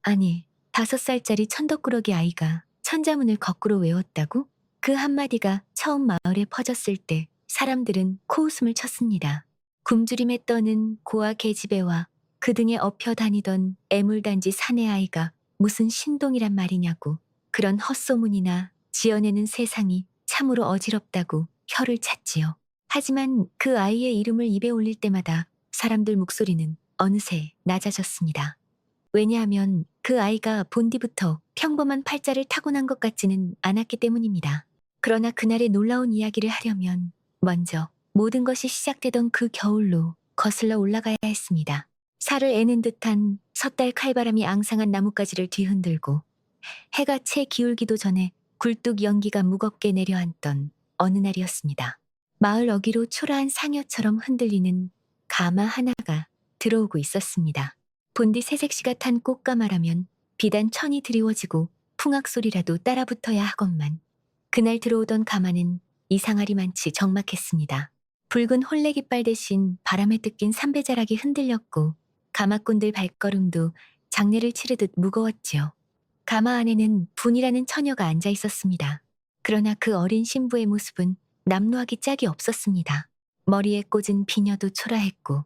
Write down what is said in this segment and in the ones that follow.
아니, 5살짜리 천덕꾸러기 아이가 천자문을 거꾸로 외웠다고? 그 한마디가 처음 마을에 퍼졌을 때 사람들은 코웃음을 쳤습니다. 굶주림에 떠는 고아 계집애와 그 등에 업혀 다니던 애물단지 사내 아이가 무슨 신동이란 말이냐고, 그런 헛소문이나 지어내는 세상이 참으로 어지럽다고 혀를 찼지요. 하지만 그 아이의 이름을 입에 올릴 때마다 사람들 목소리는 어느새 낮아졌습니다. 왜냐하면 그 아이가 본디부터 평범한 팔자를 타고난 것 같지는 않았기 때문입니다. 그러나 그날의 놀라운 이야기를 하려면 먼저 모든 것이 시작되던 그 겨울로 거슬러 올라가야 했습니다. 살을 애는 듯한 섣달 칼바람이 앙상한 나뭇가지를 뒤흔들고 해가 채 기울기도 전에 굴뚝 연기가 무겁게 내려앉던 어느 날이었습니다. 마을 어귀로 초라한 상여처럼 흔들리는 가마 하나가 들어오고 있었습니다. 본디 새색시가 탄 꽃가마라면 비단 천이 드리워지고 풍악 소리라도 따라붙어야 하건만 그날 들어오던 가마는 이상하리만치 적막했습니다. 붉은 홀레깃발 대신 바람에 뜯긴 삼배자락이 흔들렸고 가마꾼들 발걸음도 장례를 치르듯 무거웠지요. 가마 안에는 분이라는 처녀가 앉아 있었습니다. 그러나 그 어린 신부의 모습은 남루하기 짝이 없었습니다. 머리에 꽂은 비녀도 초라했고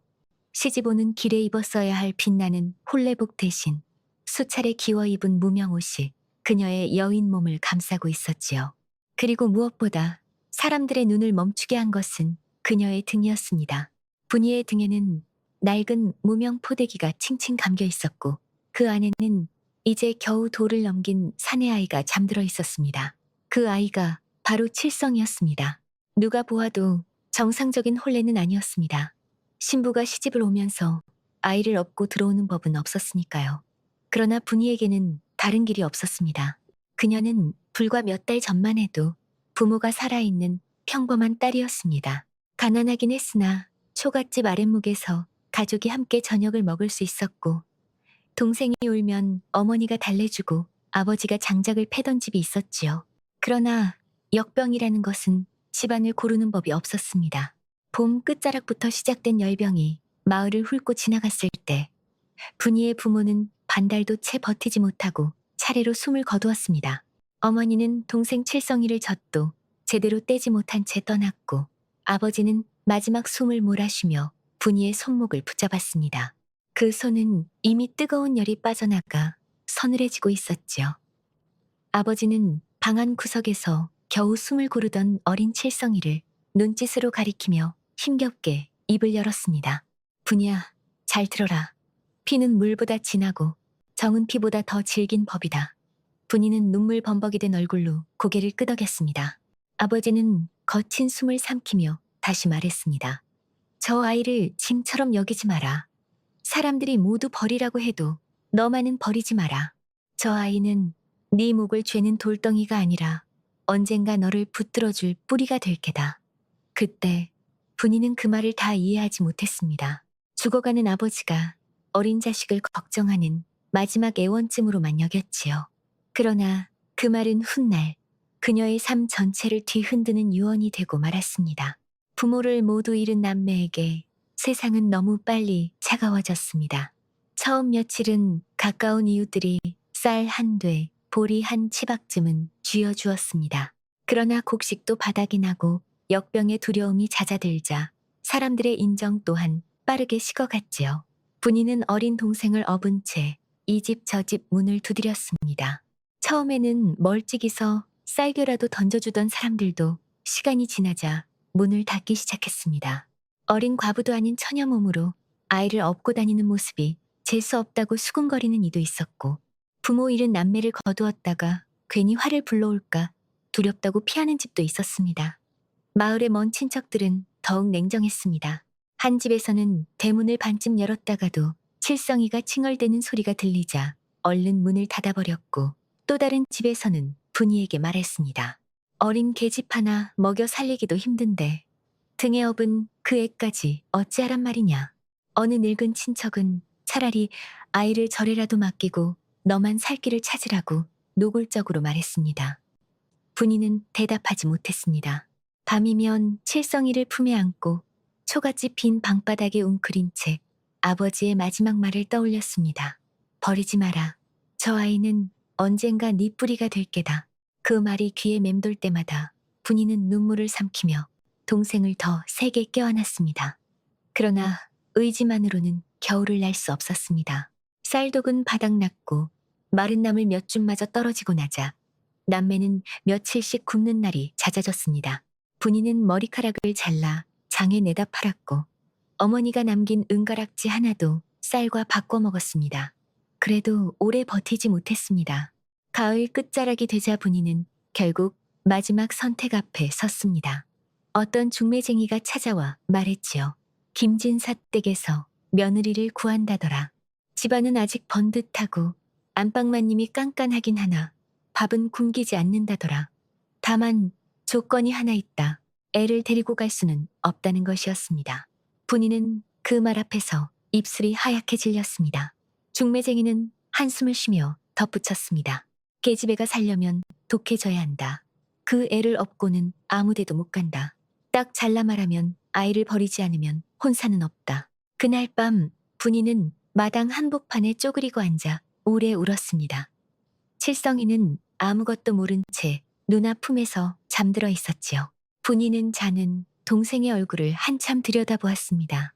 시집 오는 길에 입었어야 할 빛나는 홀레복 대신 수차례 기워 입은 무명옷이 그녀의 여인 몸을 감싸고 있었지요. 그리고 무엇보다 사람들의 눈을 멈추게 한 것은 그녀의 등이었습니다. 분이의 등에는 낡은 무명 포대기가 칭칭 감겨 있었고 그 안에는 이제 겨우 돌을 넘긴 사내 아이가 잠들어 있었습니다. 그 아이가 바로 칠성이었습니다. 누가 보아도 정상적인 혼례는 아니었습니다. 신부가 시집을 오면서 아이를 업고 들어오는 법은 없었으니까요. 그러나 분이에게는 다른 길이 없었습니다. 그녀는 불과 몇 달 전만 해도 부모가 살아있는 평범한 딸이었습니다. 가난하긴 했으나 초갓집 아랫목에서 가족이 함께 저녁을 먹을 수 있었고 동생이 울면 어머니가 달래주고 아버지가 장작을 패던 집이 있었지요. 그러나 역병이라는 것은 집안을 고르는 법이 없었습니다. 봄 끝자락부터 시작된 열병이 마을을 훑고 지나갔을 때 분이의 부모는 반달도 채 버티지 못하고 차례로 숨을 거두었습니다. 어머니는 동생 칠성이를 젖도 제대로 떼지 못한 채 떠났고 아버지는 마지막 숨을 몰아쉬며 분이의 손목을 붙잡았습니다. 그 손은 이미 뜨거운 열이 빠져나가 서늘해지고 있었지요. 아버지는 방 안 구석에서 겨우 숨을 고르던 어린 칠성이를 눈짓으로 가리키며 힘겹게 입을 열었습니다. 분이야, 잘 들어라. 피는 물보다 진하고 정은 피보다 더 질긴 법이다. 분이는 눈물 범벅이 된 얼굴로 고개를 끄덕였습니다. 아버지는 거친 숨을 삼키며 다시 말했습니다. 저 아이를 짐처럼 여기지 마라. 사람들이 모두 버리라고 해도 너만은 버리지 마라. 저 아이는 네 목을 죄는 돌덩이가 아니라 언젠가 너를 붙들어줄 뿌리가 될 게다. 그때 분이는 그 말을 다 이해하지 못했습니다. 죽어가는 아버지가 어린 자식을 걱정하는 마지막 애원쯤으로만 여겼지요. 그러나 그 말은 훗날 그녀의 삶 전체를 뒤흔드는 유언이 되고 말았습니다. 부모를 모두 잃은 남매에게 세상은 너무 빨리 차가워졌습니다. 처음 며칠은 가까운 이웃들이 쌀 한 돼, 보리 한 치박쯤은 쥐어주었습니다. 그러나 곡식도 바닥이 나고 역병의 두려움이 잦아들자 사람들의 인정 또한 빠르게 식어갔지요. 분이는 어린 동생을 업은 채 이 집 저 집 문을 두드렸습니다. 처음에는 멀찍이서 쌀겨라도 던져주던 사람들도 시간이 지나자 문을 닫기 시작했습니다. 어린 과부도 아닌 처녀 몸으로 아이를 업고 다니는 모습이 재수 없다고 수군거리는 이도 있었고 부모 잃은 남매를 거두었다가 괜히 화를 불러올까 두렵다고 피하는 집도 있었습니다. 마을의 먼 친척들은 더욱 냉정했습니다. 한 집에서는 대문을 반쯤 열었다가도 칠성이가 칭얼대는 소리가 들리자 얼른 문을 닫아버렸고 또 다른 집에서는 분이에게 말했습니다. 어린 계집 하나 먹여 살리기도 힘든데 등에 업은 그 애까지 어찌하란 말이냐. 어느 늙은 친척은 차라리 아이를 절에라도 맡기고 너만 살 길을 찾으라고 노골적으로 말했습니다. 분이는 대답하지 못했습니다. 밤이면 칠성이를 품에 안고 초가집 빈 방바닥에 웅크린 채 아버지의 마지막 말을 떠올렸습니다. 버리지 마라. 저 아이는 언젠가 네 뿌리가 될 게다. 그 말이 귀에 맴돌 때마다 분이는 눈물을 삼키며 동생을 더 세게 껴안았습니다. 그러나 의지만으로는 겨울을 날 수 없었습니다. 쌀독은 바닥났고 마른 나물 몇 줌마저 떨어지고 나자 남매는 며칠씩 굶는 날이 잦아졌습니다. 분이는 머리카락을 잘라 장에 내다 팔았고 어머니가 남긴 은가락지 하나도 쌀과 바꿔 먹었습니다. 그래도 오래 버티지 못했습니다. 가을 끝자락이 되자 분이는 결국 마지막 선택 앞에 섰습니다. 어떤 중매쟁이가 찾아와 말했지요. 김진사 댁에서 며느리를 구한다더라. 집안은 아직 번듯하고 안방마님이 깐깐하긴 하나 밥은 굶기지 않는다더라. 다만 조건이 하나 있다. 애를 데리고 갈 수는 없다는 것이었습니다. 분이는 그 말 앞에서 입술이 하얗게 질렸습니다. 중매쟁이는 한숨을 쉬며 덧붙였습니다. 계집애가 살려면 독해져야 한다. 그 애를 업고는 아무데도 못 간다. 딱 잘라 말하면 아이를 버리지 않으면 혼사는 없다. 그날 밤 분이는 마당 한복판에 쪼그리고 앉아 오래 울었습니다. 칠성이는 아무것도 모른 채 누나 품에서 잠들어 있었지요. 분이는 자는 동생의 얼굴을 한참 들여다보았습니다.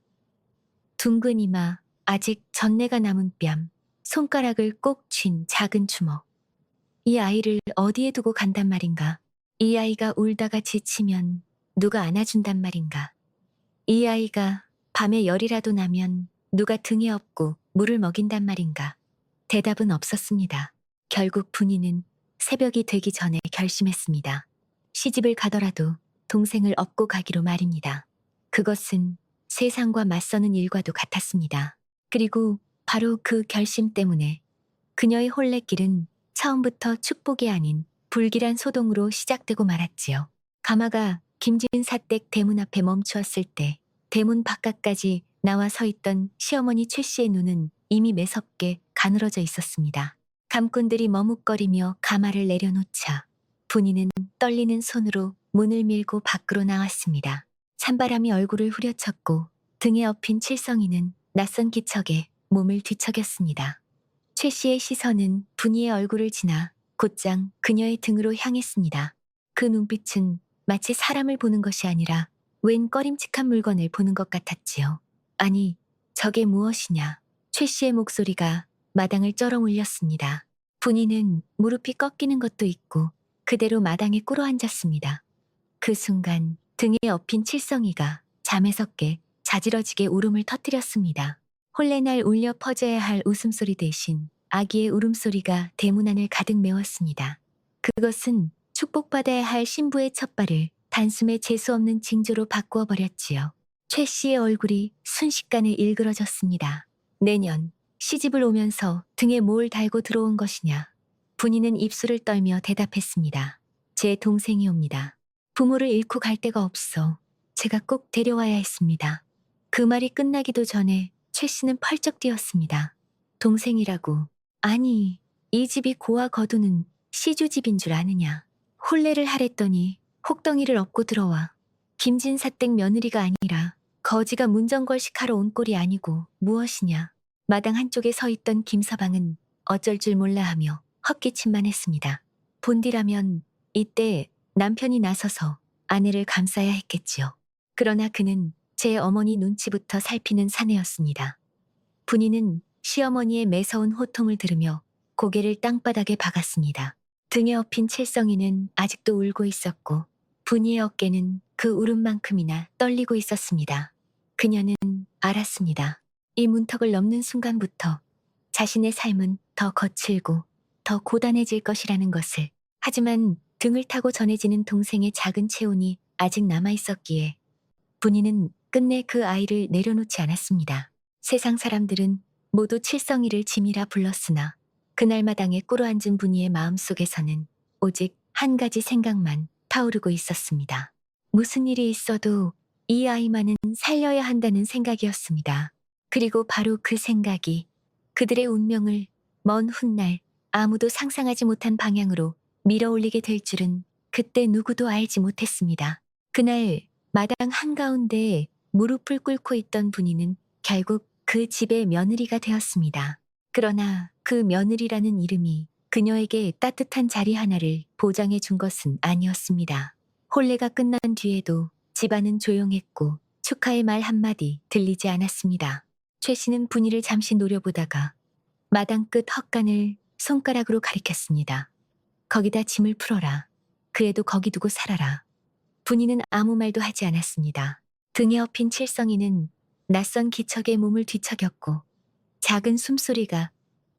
둥근 이마, 아직 전내가 남은 뺨, 손가락을 꼭 쥔 작은 주먹. 이 아이를 어디에 두고 간단 말인가? 이 아이가 울다가 지치면 누가 안아준단 말인가? 이 아이가 밤에 열이라도 나면 누가 등에 업고 물을 먹인단 말인가? 대답은 없었습니다. 결국 분이는 새벽이 되기 전에 결심했습니다. 시집을 가더라도 동생을 업고 가기로 말입니다. 그것은 세상과 맞서는 일과도 같았습니다. 그리고 바로 그 결심 때문에 그녀의 혼례길은 처음부터 축복이 아닌 불길한 소동으로 시작되고 말았지요. 가마가 김진사 댁 대문 앞에 멈추었을 때 대문 바깥까지 나와 서 있던 시어머니 최 씨의 눈은 이미 매섭게 가늘어져 있었습니다. 감꾼들이 머뭇거리며 가마를 내려놓자 분이는 떨리는 손으로 문을 밀고 밖으로 나왔습니다. 찬바람이 얼굴을 후려쳤고 등에 업힌 칠성이는 낯선 기척에 몸을 뒤척였습니다. 최 씨의 시선은 분이의 얼굴을 지나 곧장 그녀의 등으로 향했습니다. 그 눈빛은 마치 사람을 보는 것이 아니라 웬 꺼림칙한 물건을 보는 것 같았지요. 아니, 저게 무엇이냐? 최 씨의 목소리가 마당을 쩔어 울렸습니다. 분이는 무릎이 꺾이는 것도 있고 그대로 마당에 꿇어앉았습니다. 그 순간 등에 업힌 칠성이가 잠에서 깨 자지러지게 울음을 터뜨렸습니다. 홀레날 울려 퍼져야 할 웃음소리 대신 아기의 울음소리가 대문안을 가득 메웠습니다. 그것은 축복받아야 할 신부의 첫발을 단숨에 재수없는 징조로 바꾸어 버렸지요. 최 씨의 얼굴이 순식간에 일그러졌습니다. 내년 시집을 오면서 등에 뭘 달고 들어온 것이냐. 분이는 입술을 떨며 대답했습니다. 제 동생이 옵니다. 부모를 잃고 갈 데가 없어 제가 꼭 데려와야 했습니다. 그 말이 끝나기도 전에 최 씨는 펄쩍 뛰었습니다. 동생이라고. 아니, 이 집이 고아 거두는 시주집인 줄 아느냐. 혼례를 하랬더니 혹덩이를 업고 들어와. 김진사 댁 며느리가 아니라 거지가 문정걸식하러 온 꼴이 아니고 무엇이냐. 마당 한쪽에 서 있던 김서방은 어쩔 줄 몰라 하며 헛기침만 했습니다. 본디라면 이때 남편이 나서서 아내를 감싸야 했겠지요. 그러나 그는 제 어머니 눈치부터 살피는 사내였습니다. 분이는 시어머니의 매서운 호통을 들으며 고개를 땅바닥에 박았습니다. 등에 업힌 칠성이는 아직도 울고 있었고 분이의 어깨는 그 울음만큼이나 떨리고 있었습니다. 그녀는 알았습니다. 이 문턱을 넘는 순간부터 자신의 삶은 더 거칠고 더 고단해질 것이라는 것을. 하지만 등을 타고 전해지는 동생의 작은 체온이 아직 남아있었기에 분이는 끝내 그 아이를 내려놓지 않았습니다. 세상 사람들은 모두 칠성이를 짐이라 불렀으나 그날 마당에 꿇어앉은 분이의 마음속에서는 오직 한 가지 생각만 타오르고 있었습니다. 무슨 일이 있어도 이 아이만은 살려야 한다는 생각이었습니다. 그리고 바로 그 생각이 그들의 운명을 먼 훗날 아무도 상상하지 못한 방향으로 밀어올리게 될 줄은 그때 누구도 알지 못했습니다. 그날 마당 한가운데에 무릎을 꿇고 있던 분이는 결국 그 집의 며느리가 되었습니다. 그러나 그 며느리라는 이름이 그녀에게 따뜻한 자리 하나를 보장해 준 것은 아니었습니다. 혼례가 끝난 뒤에도 집안은 조용했고 축하의 말 한마디 들리지 않았습니다. 최 씨는 분이를 잠시 노려보다가 마당 끝 헛간을 손가락으로 가리켰습니다. 거기다 짐을 풀어라. 그래도 거기 두고 살아라. 분이는 아무 말도 하지 않았습니다. 등에 업힌 칠성이는 낯선 기척에 몸을 뒤척였고 작은 숨소리가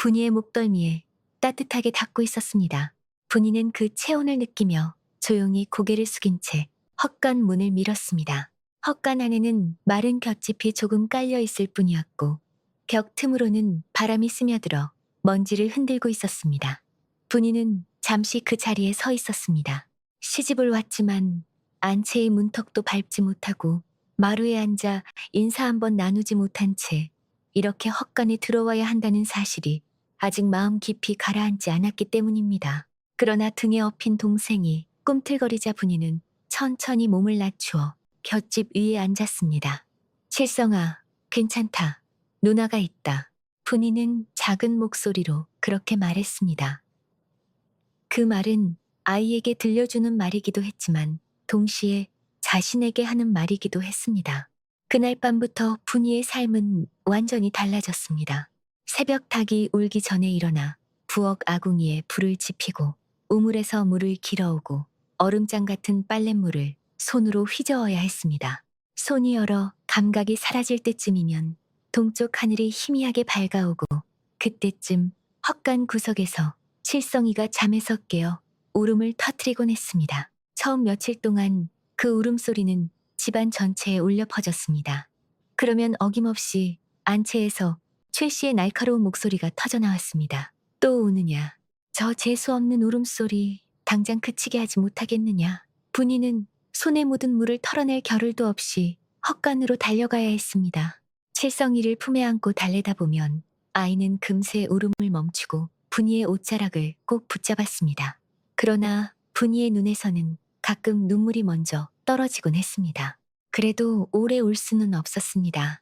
분이의 목덜미에 따뜻하게 닿고 있었습니다. 분이는 그 체온을 느끼며 조용히 고개를 숙인 채 헛간 문을 밀었습니다. 헛간 안에는 마른 볏짚이 조금 깔려 있을 뿐이었고 벽 틈으로는 바람이 스며들어 먼지를 흔들고 있었습니다. 분이는 잠시 그 자리에 서 있었습니다. 시집을 왔지만 안채의 문턱도 밟지 못하고 마루에 앉아 인사 한번 나누지 못한 채 이렇게 헛간에 들어와야 한다는 사실이 아직 마음 깊이 가라앉지 않았기 때문입니다. 그러나 등에 업힌 동생이 꿈틀거리자 분이는 천천히 몸을 낮추어 볏짚 위에 앉았습니다. 칠성아, 괜찮다. 누나가 있다. 분이는 작은 목소리로 그렇게 말했습니다. 그 말은 아이에게 들려주는 말이기도 했지만 동시에 자신에게 하는 말이기도 했습니다. 그날 밤부터 분이의 삶은 완전히 달라졌습니다. 새벽 닭이 울기 전에 일어나 부엌 아궁이에 불을 지피고 우물에서 물을 길어오고 얼음장 같은 빨랫물을 손으로 휘저어야 했습니다. 손이 얼어 감각이 사라질 때쯤이면 동쪽 하늘이 희미하게 밝아오고 그때쯤 헛간 구석에서 칠성이가 잠에서 깨어 울음을 터뜨리곤 했습니다. 처음 며칠 동안 그 울음소리는 집안 전체에 울려 퍼졌습니다. 그러면 어김없이 안채에서 최 씨의 날카로운 목소리가 터져나왔습니다. 또 우느냐? 저 재수 없는 울음소리 당장 그치게 하지 못하겠느냐? 분이는 손에 묻은 물을 털어낼 겨를도 없이 헛간으로 달려가야 했습니다. 칠성이를 품에 안고 달래다 보면 아이는 금세 울음을 멈추고 분이의 옷자락을 꼭 붙잡았습니다. 그러나 분이의 눈에서는 가끔 눈물이 먼저 떨어지곤 했습니다. 그래도 오래 울 수는 없었습니다.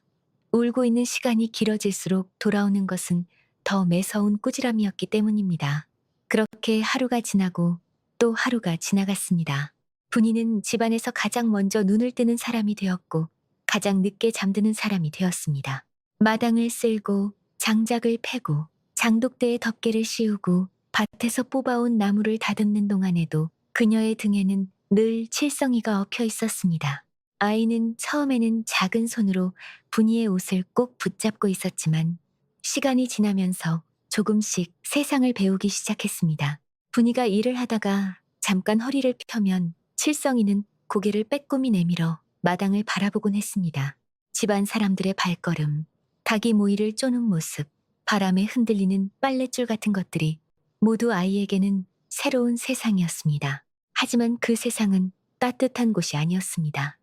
울고 있는 시간이 길어질수록 돌아오는 것은 더 매서운 꾸지람이었기 때문입니다. 그렇게 하루가 지나고 또 하루가 지나갔습니다. 분이는 집안에서 가장 먼저 눈을 뜨는 사람이 되었고 가장 늦게 잠드는 사람이 되었습니다. 마당을 쓸고 장작을 패고 장독대에 덮개를 씌우고 밭에서 뽑아온 나무를 다듬는 동안에도 그녀의 등에는 늘 칠성이가 엎여 있었습니다. 아이는 처음에는 작은 손으로 분이의 옷을 꼭 붙잡고 있었지만 시간이 지나면서 조금씩 세상을 배우기 시작했습니다. 분이가 일을 하다가 잠깐 허리를 펴면 칠성이는 고개를 빼꼼히 내밀어 마당을 바라보곤 했습니다. 집안 사람들의 발걸음, 닭이 모이를 쪼는 모습, 바람에 흔들리는 빨랫줄 같은 것들이 모두 아이에게는 새로운 세상이었습니다. 하지만 그 세상은 따뜻한 곳이 아니었습니다.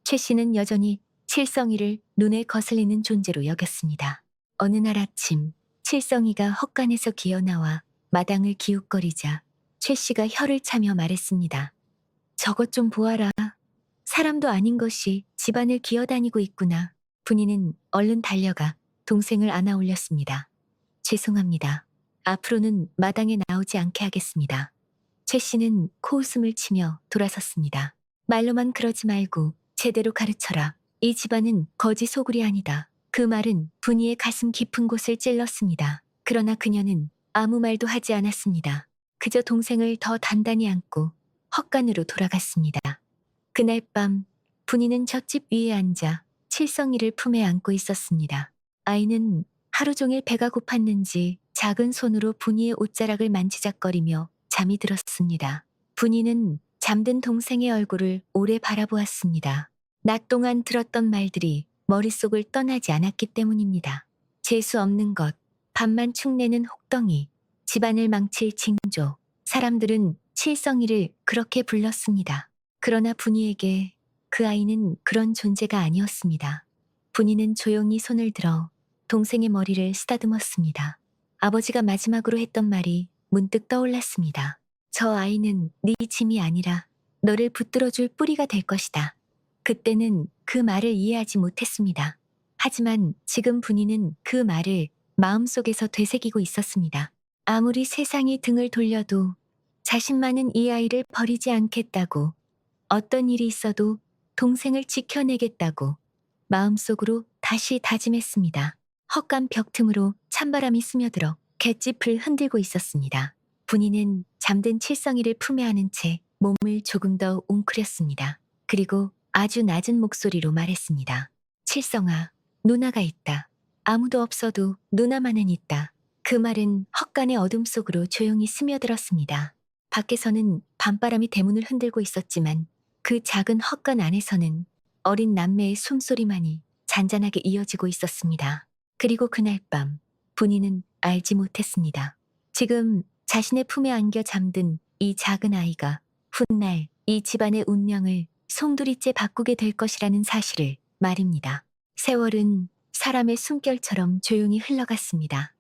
최 씨는 여전히 칠성이를 눈에 거슬리는 존재로 여겼습니다. 어느 날 아침 칠성이가 헛간에서 기어나와 마당을 기웃거리자 최 씨가 혀를 차며 말했습니다. 저것 좀 보아라. 사람도 아닌 것이 집안을 기어다니고 있구나. 분이는 얼른 달려가 동생을 안아 올렸습니다. 죄송합니다. 앞으로는 마당에 나오지 않게 하겠습니다. 최 씨는 코웃음을 치며 돌아섰습니다. 말로만 그러지 말고 제대로 가르쳐라. 이 집안은 거지 소굴이 아니다. 그 말은 분이의 가슴 깊은 곳을 찔렀습니다. 그러나 그녀는 아무 말도 하지 않았습니다. 그저 동생을 더 단단히 안고 헛간으로 돌아갔습니다. 그날 밤 분이는 볏짚 위에 앉아 칠성이를 품에 안고 있었습니다. 아이는 하루 종일 배가 고팠는지 작은 손으로 분이의 옷자락을 만지작거리며 잠이 들었습니다. 분이는 잠든 동생의 얼굴을 오래 바라보았습니다. 낮 동안 들었던 말들이 머릿속을 떠나지 않았기 때문입니다. 재수 없는 것, 밥만 축내는 혹덩이, 집안을 망칠 징조, 사람들은 칠성이를 그렇게 불렀습니다. 그러나 분이에게 그 아이는 그런 존재가 아니었습니다. 분이는 조용히 손을 들어 동생의 머리를 쓰다듬었습니다. 아버지가 마지막으로 했던 말이 문득 떠올랐습니다. 저 아이는 네 짐이 아니라 너를 붙들어줄 뿌리가 될 것이다. 그때는 그 말을 이해하지 못했습니다. 하지만 지금 분이는 그 말을 마음속에서 되새기고 있었습니다. 아무리 세상이 등을 돌려도 자신만은 이 아이를 버리지 않겠다고, 어떤 일이 있어도 동생을 지켜내겠다고 마음속으로 다시 다짐했습니다. 헛간 벽 틈으로 찬바람이 스며들어 갯짚을 흔들고 있었습니다. 분이는 잠든 칠성이를 품에 안은 채 몸을 조금 더 웅크렸습니다. 그리고 아주 낮은 목소리로 말했습니다. 칠성아, 누나가 있다. 아무도 없어도 누나만은 있다. 그 말은 헛간의 어둠 속으로 조용히 스며들었습니다. 밖에서는 밤바람이 대문을 흔들고 있었지만 그 작은 헛간 안에서는 어린 남매의 숨소리만이 잔잔하게 이어지고 있었습니다. 그리고 그날 밤 분이는 알지 못했습니다. 지금 자신의 품에 안겨 잠든 이 작은 아이가 훗날 이 집안의 운명을 송두리째 바꾸게 될 것이라는 사실을 말입니다. 세월은 사람의 숨결처럼 조용히 흘러갔습니다.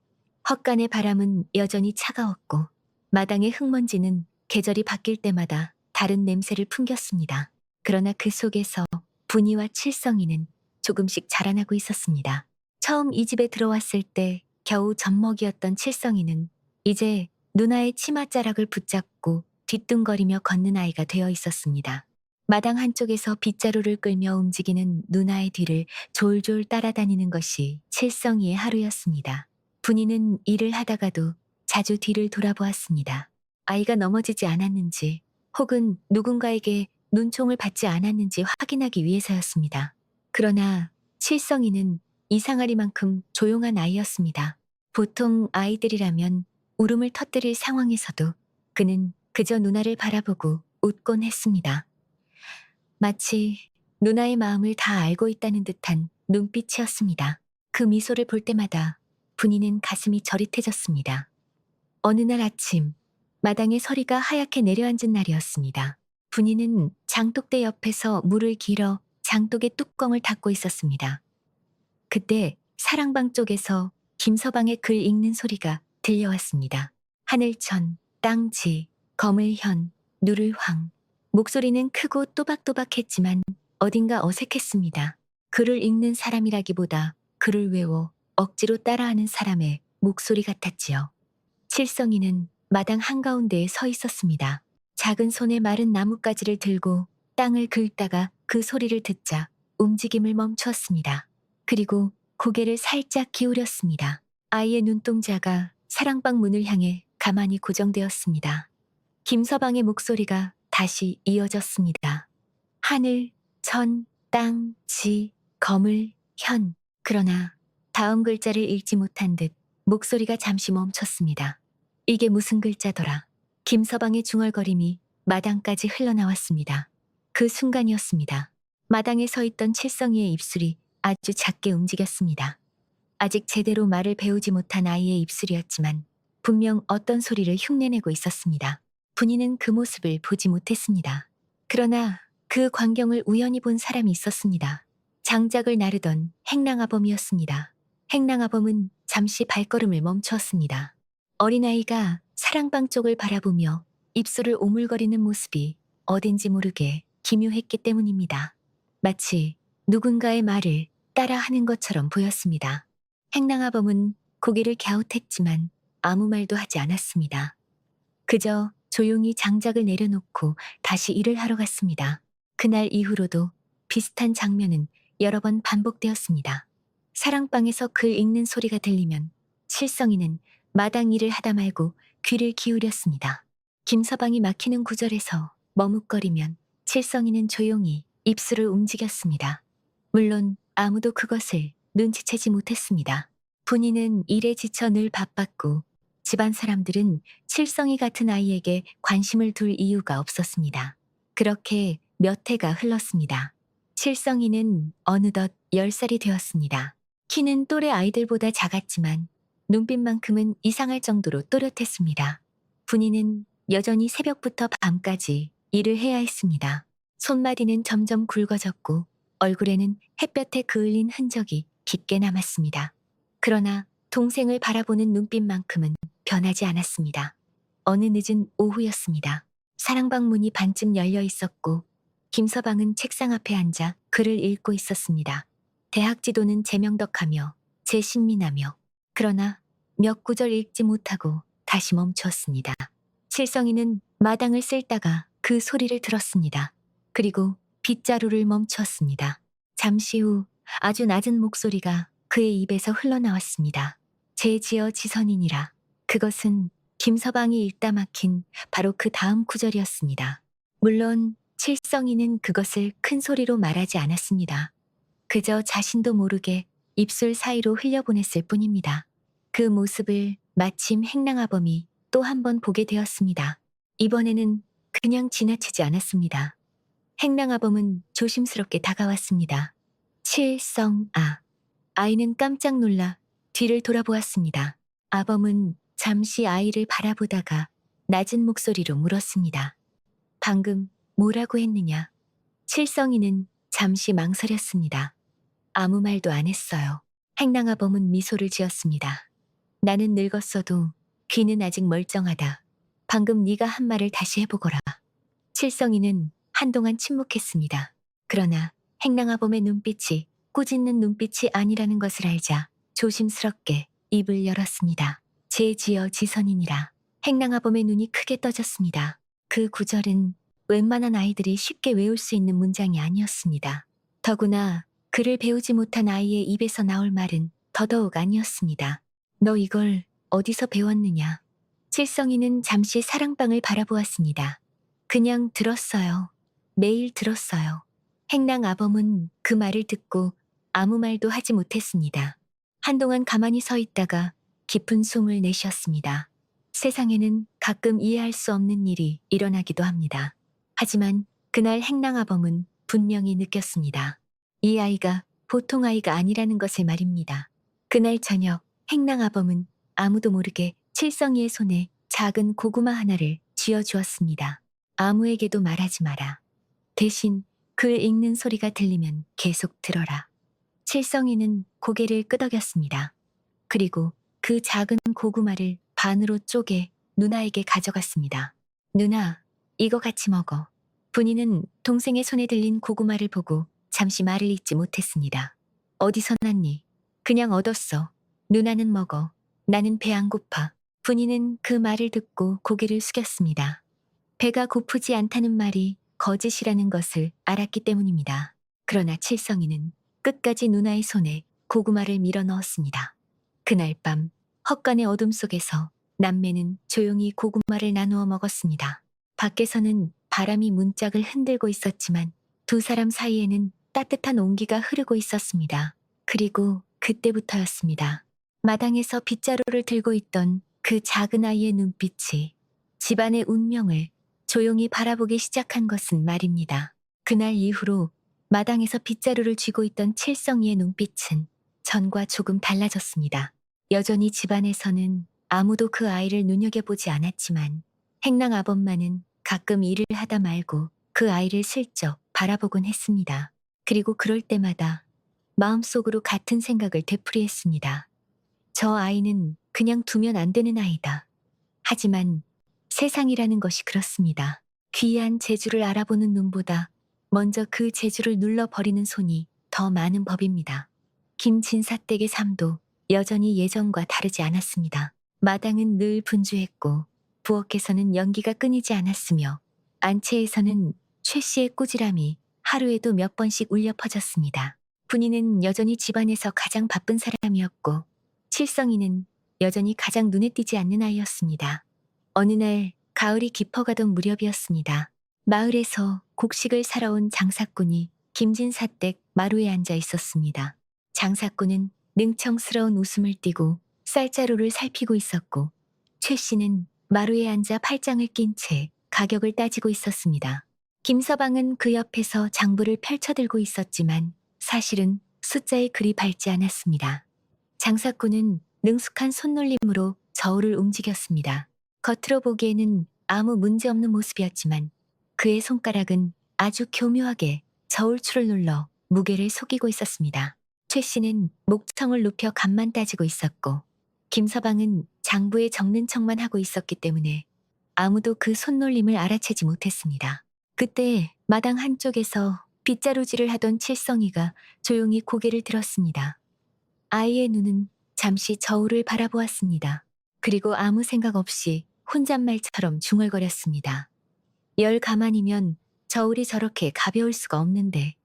헛간의 바람은 여전히 차가웠고 마당의 흙먼지는 계절이 바뀔 때마다 다른 냄새를 풍겼습니다. 그러나 그 속에서 분이와 칠성이는 조금씩 자라나고 있었습니다. 처음 이 집에 들어왔을 때 겨우 젖먹이었던 칠성이는 이제 누나의 치맛자락을 붙잡고 뒤뚱거리며 걷는 아이가 되어 있었습니다. 마당 한쪽에서 빗자루를 끌며 움직이는 누나의 뒤를 졸졸 따라다니는 것이 칠성이의 하루였습니다. 분이는 일을 하다가도 자주 뒤를 돌아보았습니다. 아이가 넘어지지 않았는지 혹은 누군가에게 눈총을 받지 않았는지 확인하기 위해서였습니다. 그러나 칠성이는 이상하리만큼 조용한 아이였습니다. 보통 아이들이라면 울음을 터뜨릴 상황에서도 그는 그저 누나를 바라보고 웃곤 했습니다. 마치 누나의 마음을 다 알고 있다는 듯한 눈빛이었습니다. 그 미소를 볼 때마다 분이는 가슴이 저릿해졌습니다. 어느 날 아침, 마당에 서리가 하얗게 내려앉은 날이었습니다. 분이는 장독대 옆에서 물을 길어 장독의 뚜껑을 닫고 있었습니다. 그때 사랑방 쪽에서 김서방의 글 읽는 소리가 들려왔습니다. 하늘천, 땅지, 거물현, 누를황. 목소리는 크고 또박또박했지만 어딘가 어색했습니다. 글을 읽는 사람이라기보다 글을 외워 억지로 따라하는 사람의 목소리 같았지요. 칠성이는 마당 한가운데에 서 있었습니다. 작은 손에 마른 나뭇가지를 들고 땅을 긁다가 그 소리를 듣자 움직임을 멈추었습니다. 그리고 고개를 살짝 기울였습니다. 아이의 눈동자가 사랑방 문을 향해 가만히 고정되었습니다. 김서방의 목소리가 다시 이어졌습니다. 하늘, 천, 땅, 지, 거물, 현. 그러나 다음 글자를 읽지 못한 듯 목소리가 잠시 멈췄습니다. 이게 무슨 글자더라. 김서방의 중얼거림이 마당까지 흘러나왔습니다. 그 순간이었습니다. 마당에 서 있던 칠성이의 입술이 아주 작게 움직였습니다. 아직 제대로 말을 배우지 못한 아이의 입술이었지만 분명 어떤 소리를 흉내내고 있었습니다. 분이는 그 모습을 보지 못했습니다. 그러나 그 광경을 우연히 본 사람이 있었습니다. 장작을 나르던 행랑아범이었습니다. 행랑아범은 잠시 발걸음을 멈추었습니다. 어린아이가 사랑방 쪽을 바라보며 입술을 오물거리는 모습이 어딘지 모르게 기묘했기 때문입니다. 마치 누군가의 말을 따라하는 것처럼 보였습니다. 행랑아범은 고개를 갸웃했지만 아무 말도 하지 않았습니다. 그저 조용히 장작을 내려놓고 다시 일을 하러 갔습니다. 그날 이후로도 비슷한 장면은 여러 번 반복되었습니다. 사랑방에서 글 읽는 소리가 들리면 칠성이는 마당 일을 하다 말고 귀를 기울였습니다. 김서방이 막히는 구절에서 머뭇거리면 칠성이는 조용히 입술을 움직였습니다. 물론 아무도 그것을 눈치채지 못했습니다. 분이는 일에 지쳐 늘 바빴고 집안 사람들은 칠성이 같은 아이에게 관심을 둘 이유가 없었습니다. 그렇게 몇 해가 흘렀습니다. 칠성이는 어느덧 10살이 되었습니다. 키는 또래 아이들보다 작았지만 눈빛만큼은 이상할 정도로 또렷했습니다. 분이는 여전히 새벽부터 밤까지 일을 해야 했습니다. 손마디는 점점 굵어졌고 얼굴에는 햇볕에 그을린 흔적이 깊게 남았습니다. 그러나 동생을 바라보는 눈빛만큼은 변하지 않았습니다. 어느 늦은 오후였습니다. 사랑방 문이 반쯤 열려 있었고 김서방은 책상 앞에 앉아 글을 읽고 있었습니다. 대학 지도는 제명덕하며 재신민하며 그러나 몇 구절 읽지 못하고 다시 멈추었습니다. 칠성이는 마당을 쓸다가 그 소리를 들었습니다. 그리고 빗자루를 멈추었습니다. 잠시 후 아주 낮은 목소리가 그의 입에서 흘러나왔습니다. 제지어 지선이니라. 그것은 김서방이 읽다 막힌 바로 그 다음 구절이었습니다. 물론 칠성이는 그것을 큰 소리로 말하지 않았습니다. 그저 자신도 모르게 입술 사이로 흘려보냈을 뿐입니다. 그 모습을 마침 행랑아범이 또 한 번 보게 되었습니다. 이번에는 그냥 지나치지 않았습니다. 행랑아범은 조심스럽게 다가왔습니다. 칠성아. 아이는 깜짝 놀라 뒤를 돌아보았습니다. 아범은 잠시 아이를 바라보다가 낮은 목소리로 물었습니다. 방금 뭐라고 했느냐? 칠성이는 잠시 망설였습니다. 아무 말도 안 했어요. 행랑아범은 미소를 지었습니다. 나는 늙었어도 귀는 아직 멀쩡하다. 방금 네가 한 말을 다시 해보거라. 칠성이는 한동안 침묵했습니다. 그러나 행랑아범의 눈빛이 꾸짖는 눈빛이 아니라는 것을 알자 조심스럽게 입을 열었습니다. 제지어 지선이니라. 행랑아범의 눈이 크게 떠졌습니다. 그 구절은 웬만한 아이들이 쉽게 외울 수 있는 문장이 아니었습니다. 더구나 글을 배우지 못한 아이의 입에서 나올 말은 더더욱 아니었습니다. 너 이걸 어디서 배웠느냐? 칠성이는 잠시 사랑방을 바라보았습니다. 그냥 들었어요. 매일 들었어요. 행랑아범은 그 말을 듣고 아무 말도 하지 못했습니다. 한동안 가만히 서 있다가 깊은 숨을 내쉬었습니다. 세상에는 가끔 이해할 수 없는 일이 일어나기도 합니다. 하지만 그날 행랑아범은 분명히 느꼈습니다. 이 아이가 보통 아이가 아니라는 것을 말입니다. 그날 저녁 행랑아범은 아무도 모르게 칠성이의 손에 작은 고구마 하나를 쥐어주었습니다. 아무에게도 말하지 마라. 대신 글 읽는 소리가 들리면 계속 들어라. 칠성이는 고개를 끄덕였습니다. 그리고 그 작은 고구마를 반으로 쪼개 누나에게 가져갔습니다. 누나, 이거 같이 먹어. 분이는 동생의 손에 들린 고구마를 보고 잠시 말을 잇지 못했습니다. 어디서 났니? 그냥 얻었어. 누나는 먹어. 나는 배 안 고파. 분이는 그 말을 듣고 고개를 숙였습니다. 배가 고프지 않다는 말이 거짓이라는 것을 알았기 때문입니다. 그러나 칠성이는 끝까지 누나의 손에 고구마를 밀어 넣었습니다. 그날 밤 헛간의 어둠 속에서 남매는 조용히 고구마를 나누어 먹었습니다. 밖에서는 바람이 문짝을 흔들고 있었지만 두 사람 사이에는 따뜻한 온기가 흐르고 있었습니다. 그리고 그때부터였습니다. 마당에서 빗자루를 들고 있던 그 작은 아이의 눈빛이 집안의 운명을 조용히 바라보기 시작한 것은 말입니다. 그날 이후로 마당에서 빗자루를 쥐고 있던 칠성이의 눈빛은 전과 조금 달라졌습니다. 여전히 집안에서는 아무도 그 아이를 눈여겨보지 않았지만 행랑아범만은 가끔 일을 하다 말고 그 아이를 슬쩍 바라보곤 했습니다. 그리고 그럴 때마다 마음속으로 같은 생각을 되풀이했습니다. 저 아이는 그냥 두면 안 되는 아이다. 하지만 세상이라는 것이 그렇습니다. 귀한 재주를 알아보는 눈보다 먼저 그 재주를 눌러버리는 손이 더 많은 법입니다. 김진사댁의 삶도 여전히 예전과 다르지 않았습니다. 마당은 늘 분주했고 부엌에서는 연기가 끊이지 않았으며 안채에서는 최 씨의 꾸지람이 하루에도 몇 번씩 울려 퍼졌습니다. 분이는 여전히 집안에서 가장 바쁜 사람이었고 칠성이는 여전히 가장 눈에 띄지 않는 아이였습니다. 어느 날 가을이 깊어가던 무렵이었습니다. 마을에서 곡식을 사러 온 장사꾼이 김진사댁 마루에 앉아 있었습니다. 장사꾼은 능청스러운 웃음을 띠고 쌀자루를 살피고 있었고 최 씨는 마루에 앉아 팔짱을 낀 채 가격을 따지고 있었습니다. 김서방은 그 옆에서 장부를 펼쳐들고 있었지만 사실은 숫자에 그리 밝지 않았습니다. 장사꾼은 능숙한 손놀림으로 저울을 움직였습니다. 겉으로 보기에는 아무 문제 없는 모습이었지만 그의 손가락은 아주 교묘하게 저울추를 눌러 무게를 속이고 있었습니다. 최 씨는 목청을 눕혀 간만 따지고 있었고 김서방은 장부에 적는 척만 하고 있었기 때문에 아무도 그 손놀림을 알아채지 못했습니다. 그때 마당 한쪽에서 빗자루질을 하던 칠성이가 조용히 고개를 들었습니다. 아이의 눈은 잠시 저울을 바라보았습니다. 그리고 아무 생각 없이 혼잣말처럼 중얼거렸습니다. 열 가만이면 저울이 저렇게 가벼울 수가 없는데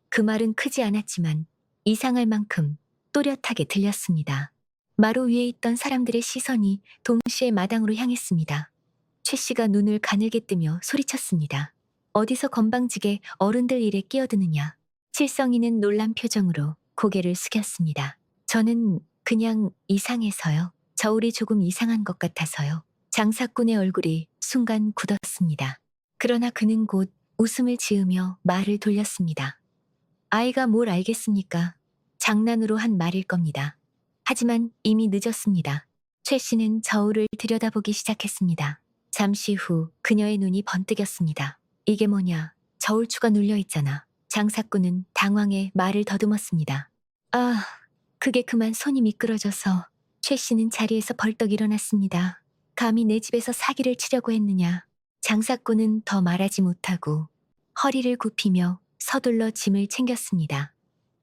그 말은 크지 않았지만 이상할 만큼 또렷하게 들렸습니다. 마루 위에 있던 사람들의 시선이 동시에 마당으로 향했습니다. 최 씨가 눈을 가늘게 뜨며 소리쳤습니다. 어디서 건방지게 어른들 일에 끼어드느냐. 칠성이는 놀란 표정으로 고개를 숙였습니다. 저는 그냥 이상해서요. 저울이 조금 이상한 것 같아서요. 장사꾼의 얼굴이 순간 굳었습니다. 그러나 그는 곧 웃음을 지으며 말을 돌렸습니다. 아이가 뭘 알겠습니까? 장난으로 한 말일 겁니다. 하지만 이미 늦었습니다. 최 씨는 저울을 들여다보기 시작했습니다. 잠시 후 그녀의 눈이 번뜩였습니다. 이게 뭐냐? 저울추가 눌려 있잖아. 장사꾼은 당황해 말을 더듬었습니다. 아, 그게 그만 손이 미끄러져서. 최 씨는 자리에서 벌떡 일어났습니다. 감히 내 집에서 사기를 치려고 했느냐. 장사꾼은 더 말하지 못하고 허리를 굽히며 서둘러 짐을 챙겼습니다.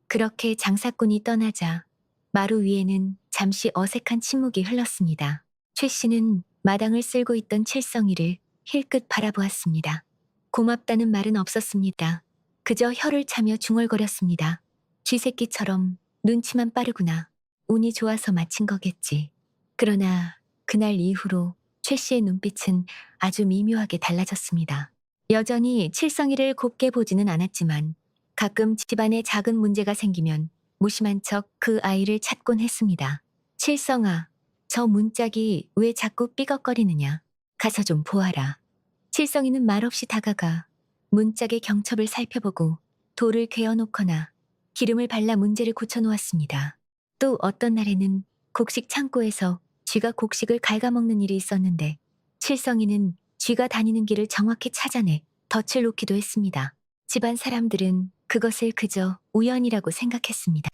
그렇게 장사꾼이 떠나자 마루 위에는 잠시 어색한 침묵이 흘렀습니다. 최 씨는 마당을 쓸고 있던 칠성이를 힐끗 바라보았습니다. 고맙다는 말은 없었습니다. 그저 혀를 차며 중얼거렸습니다. 쥐새끼처럼 눈치만 빠르구나. 운이 좋아서 마친 거겠지. 그러나 그날 이후로 최 씨의 눈빛은 아주 미묘하게 달라졌습니다. 여전히 칠성이를 곱게 보지는 않았지만 가끔 집안에 작은 문제가 생기면 무심한 척 그 아이를 찾곤 했습니다. 칠성아, 저 문짝이 왜 자꾸 삐걱거리느냐. 가서 좀 보아라. 칠성이는 말없이 다가가 문짝의 경첩을 살펴보고 돌을 괴어놓거나 기름을 발라 문제를 고쳐놓았습니다. 또 어떤 날에는 곡식 창고에서 쥐가 곡식을 갉아먹는 일이 있었는데 칠성이는 쥐가 다니는 길을 정확히 찾아내 덫을 놓기도 했습니다. 집안 사람들은 그것을 그저 우연이라고 생각했습니다.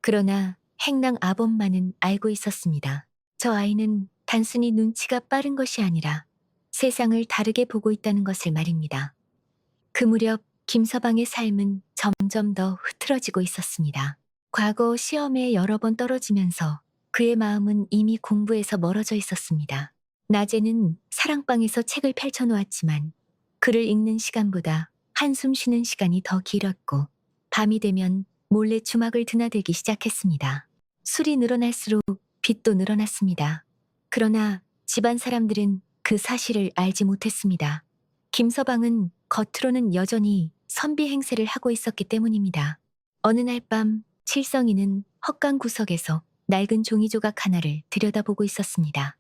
그러나 행랑 아범만은 알고 있었습니다. 저 아이는 단순히 눈치가 빠른 것이 아니라 세상을 다르게 보고 있다는 것을 말입니다. 그 무렵 김서방의 삶은 점점 더 흐트러지고 있었습니다. 과거 시험에 여러 번 떨어지면서 그의 마음은 이미 공부에서 멀어져 있었습니다. 낮에는 사랑방에서 책을 펼쳐놓았지만 글을 읽는 시간보다 한숨 쉬는 시간이 더 길었고 밤이 되면 몰래 주막을 드나들기 시작했습니다. 술이 늘어날수록 빚도 늘어났습니다. 그러나 집안 사람들은 그 사실을 알지 못했습니다. 김서방은 겉으로는 여전히 선비 행세를 하고 있었기 때문입니다. 어느 날 밤 칠성이는 헛간 구석에서 낡은 종이 조각 하나를 들여다보고 있었습니다.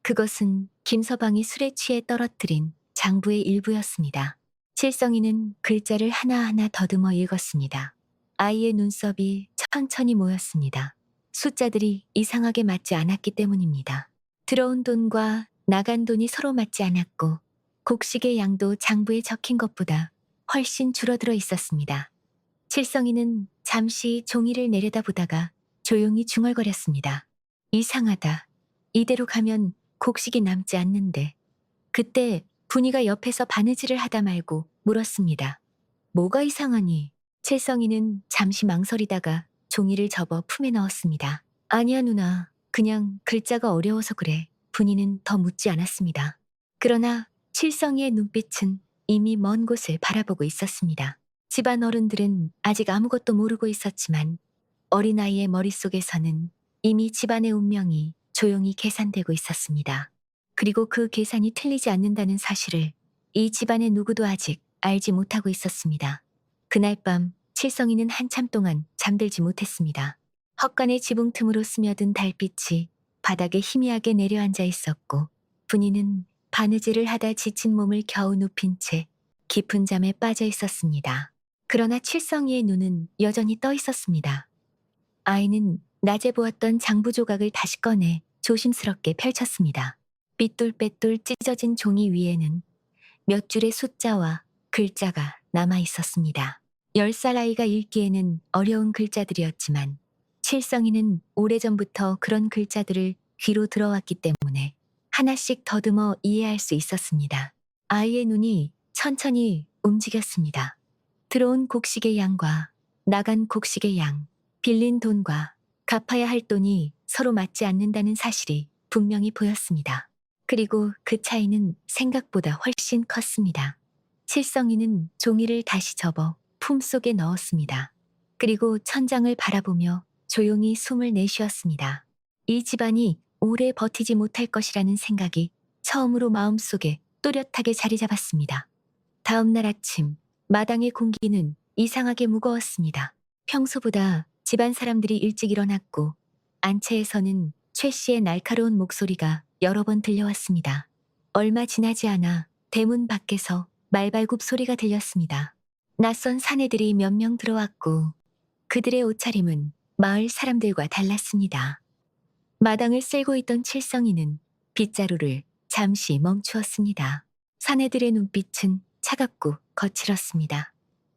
그것은 김서방이 술에 취해 떨어뜨린 장부의 일부였습니다. 칠성이는 글자를 하나하나 더듬어 읽었습니다. 아이의 눈썹이 천천히 모였습니다. 숫자들이 이상하게 맞지 않았기 때문입니다. 들어온 돈과 나간 돈이 서로 맞지 않았고 곡식의 양도 장부에 적힌 것보다 훨씬 줄어들어 있었습니다. 칠성이는 잠시 종이를 내려다보다가 조용히 중얼거렸습니다. 이상하다. 이대로 가면 곡식이 남지 않는데. 그때 분이가 옆에서 바느질을 하다 말고 물었습니다. 뭐가 이상하니? 칠성이는 잠시 망설이다가 종이를 접어 품에 넣었습니다. 아니야 누나. 그냥 글자가 어려워서 그래. 분이는 더 묻지 않았습니다. 그러나 칠성이의 눈빛은 이미 먼 곳을 바라보고 있었습니다. 집안 어른들은 아직 아무것도 모르고 있었지만 어린아이의 머릿속에서는 이미 집안의 운명이 조용히 계산되고 있었습니다. 그리고 그 계산이 틀리지 않는다는 사실을 이 집안의 누구도 아직 알지 못하고 있었습니다. 그날 밤 칠성이는 한참 동안 잠들지 못했습니다. 헛간의 지붕 틈으로 스며든 달빛이 바닥에 희미하게 내려앉아 있었고 분이는 바느질을 하다 지친 몸을 겨우 눕힌 채 깊은 잠에 빠져 있었습니다. 그러나 칠성이의 눈은 여전히 떠 있었습니다. 아이는 낮에 보았던 장부 조각을 다시 꺼내 조심스럽게 펼쳤습니다. 삐뚤빼뚤 찢어진 종이 위에는 몇 줄의 숫자와 글자가 남아 있었습니다. 10살 아이가 읽기에는 어려운 글자들이었지만 칠성이는 오래전부터 그런 글자들을 귀로 들어왔기 때문에 하나씩 더듬어 이해할 수 있었습니다. 아이의 눈이 천천히 움직였습니다. 들어온 곡식의 양과 나간 곡식의 양, 빌린 돈과 갚아야 할 돈이 서로 맞지 않는다는 사실이 분명히 보였습니다. 그리고 그 차이는 생각보다 훨씬 컸습니다. 칠성이는 종이를 다시 접어 품속에 넣었습니다. 그리고 천장을 바라보며 조용히 숨을 내쉬었습니다. 이 집안이 오래 버티지 못할 것이라는 생각이 처음으로 마음속에 또렷하게 자리 잡았습니다. 다음 날 아침, 마당의 공기는 이상하게 무거웠습니다. 평소보다 집안 사람들이 일찍 일어났고, 안채에서는 최 씨의 날카로운 목소리가 여러 번 들려왔습니다. 얼마 지나지 않아 대문 밖에서 말발굽 소리가 들렸습니다. 낯선 사내들이 몇 명 들어왔고, 그들의 옷차림은 마을 사람들과 달랐습니다. 마당을 쓸고 있던 칠성이는 빗자루를 잠시 멈추었습니다. 사내들의 눈빛은 차갑고 거칠었습니다.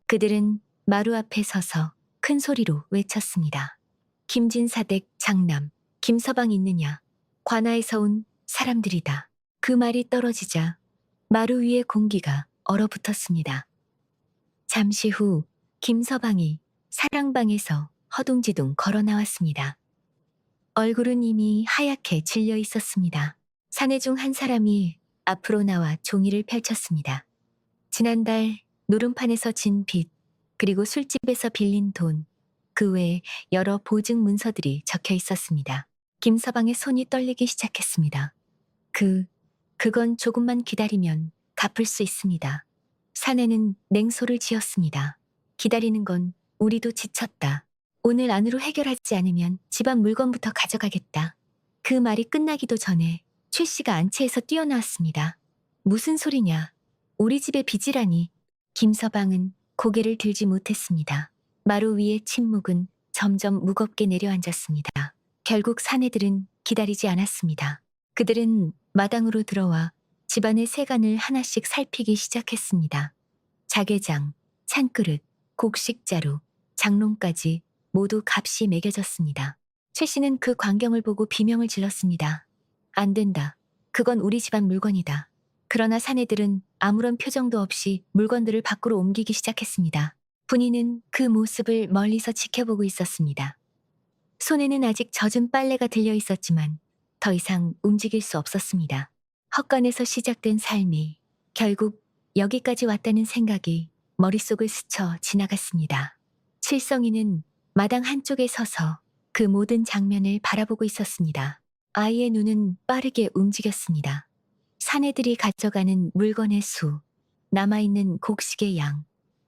그들은 마루 앞에 서서 큰 소리로 외쳤습니다. 김진사댁 장남, 김서방 있느냐? 관아에서 온 사람들이다. 그 말이 떨어지자 마루 위의 공기가 얼어붙었습니다. 잠시 후 김서방이 사랑방에서 허둥지둥 걸어 나왔습니다. 얼굴은 이미 하얗게 질려 있었습니다. 사내 중 한 사람이 앞으로 나와 종이를 펼쳤습니다. 지난달 노름판에서 진 빚, 그리고 술집에서 빌린 돈, 그 외에 여러 보증 문서들이 적혀 있었습니다. 김서방의 손이 떨리기 시작했습니다. 그건 조금만 기다리면 갚을 수 있습니다. 사내는 냉소를 지었습니다. 기다리는 건 우리도 지쳤다. 오늘 안으로 해결하지 않으면 집안 물건부터 가져가겠다. 그 말이 끝나기도 전에 최 씨가 안채에서 뛰어나왔습니다. 무슨 소리냐? 우리 집의 빚이라니. 김서방은 고개를 들지 못했습니다. 마루 위의 침묵은 점점 무겁게 내려앉았습니다. 결국 사내들은 기다리지 않았습니다. 그들은 마당으로 들어와 집안의 세간을 하나씩 살피기 시작했습니다. 자개장, 찬그릇, 곡식자루, 장롱까지 모두 값이 매겨졌습니다. 최 씨는 그 광경을 보고 비명을 질렀습니다. 안 된다. 그건 우리 집안 물건이다. 그러나 사내들은 아무런 표정도 없이 물건들을 밖으로 옮기기 시작했습니다. 분이는 그 모습을 멀리서 지켜보고 있었습니다. 손에는 아직 젖은 빨래가 들려 있었지만 더 이상 움직일 수 없었습니다. 헛간에서 시작된 삶이 결국 여기까지 왔다는 생각이 머릿속을 스쳐 지나갔습니다. 칠성이는 마당 한쪽에 서서 그 모든 장면을 바라보고 있었습니다. 아이의 눈은 빠르게 움직였습니다. 사내들이 가져가는 물건의 수, 남아있는 곡식의 양,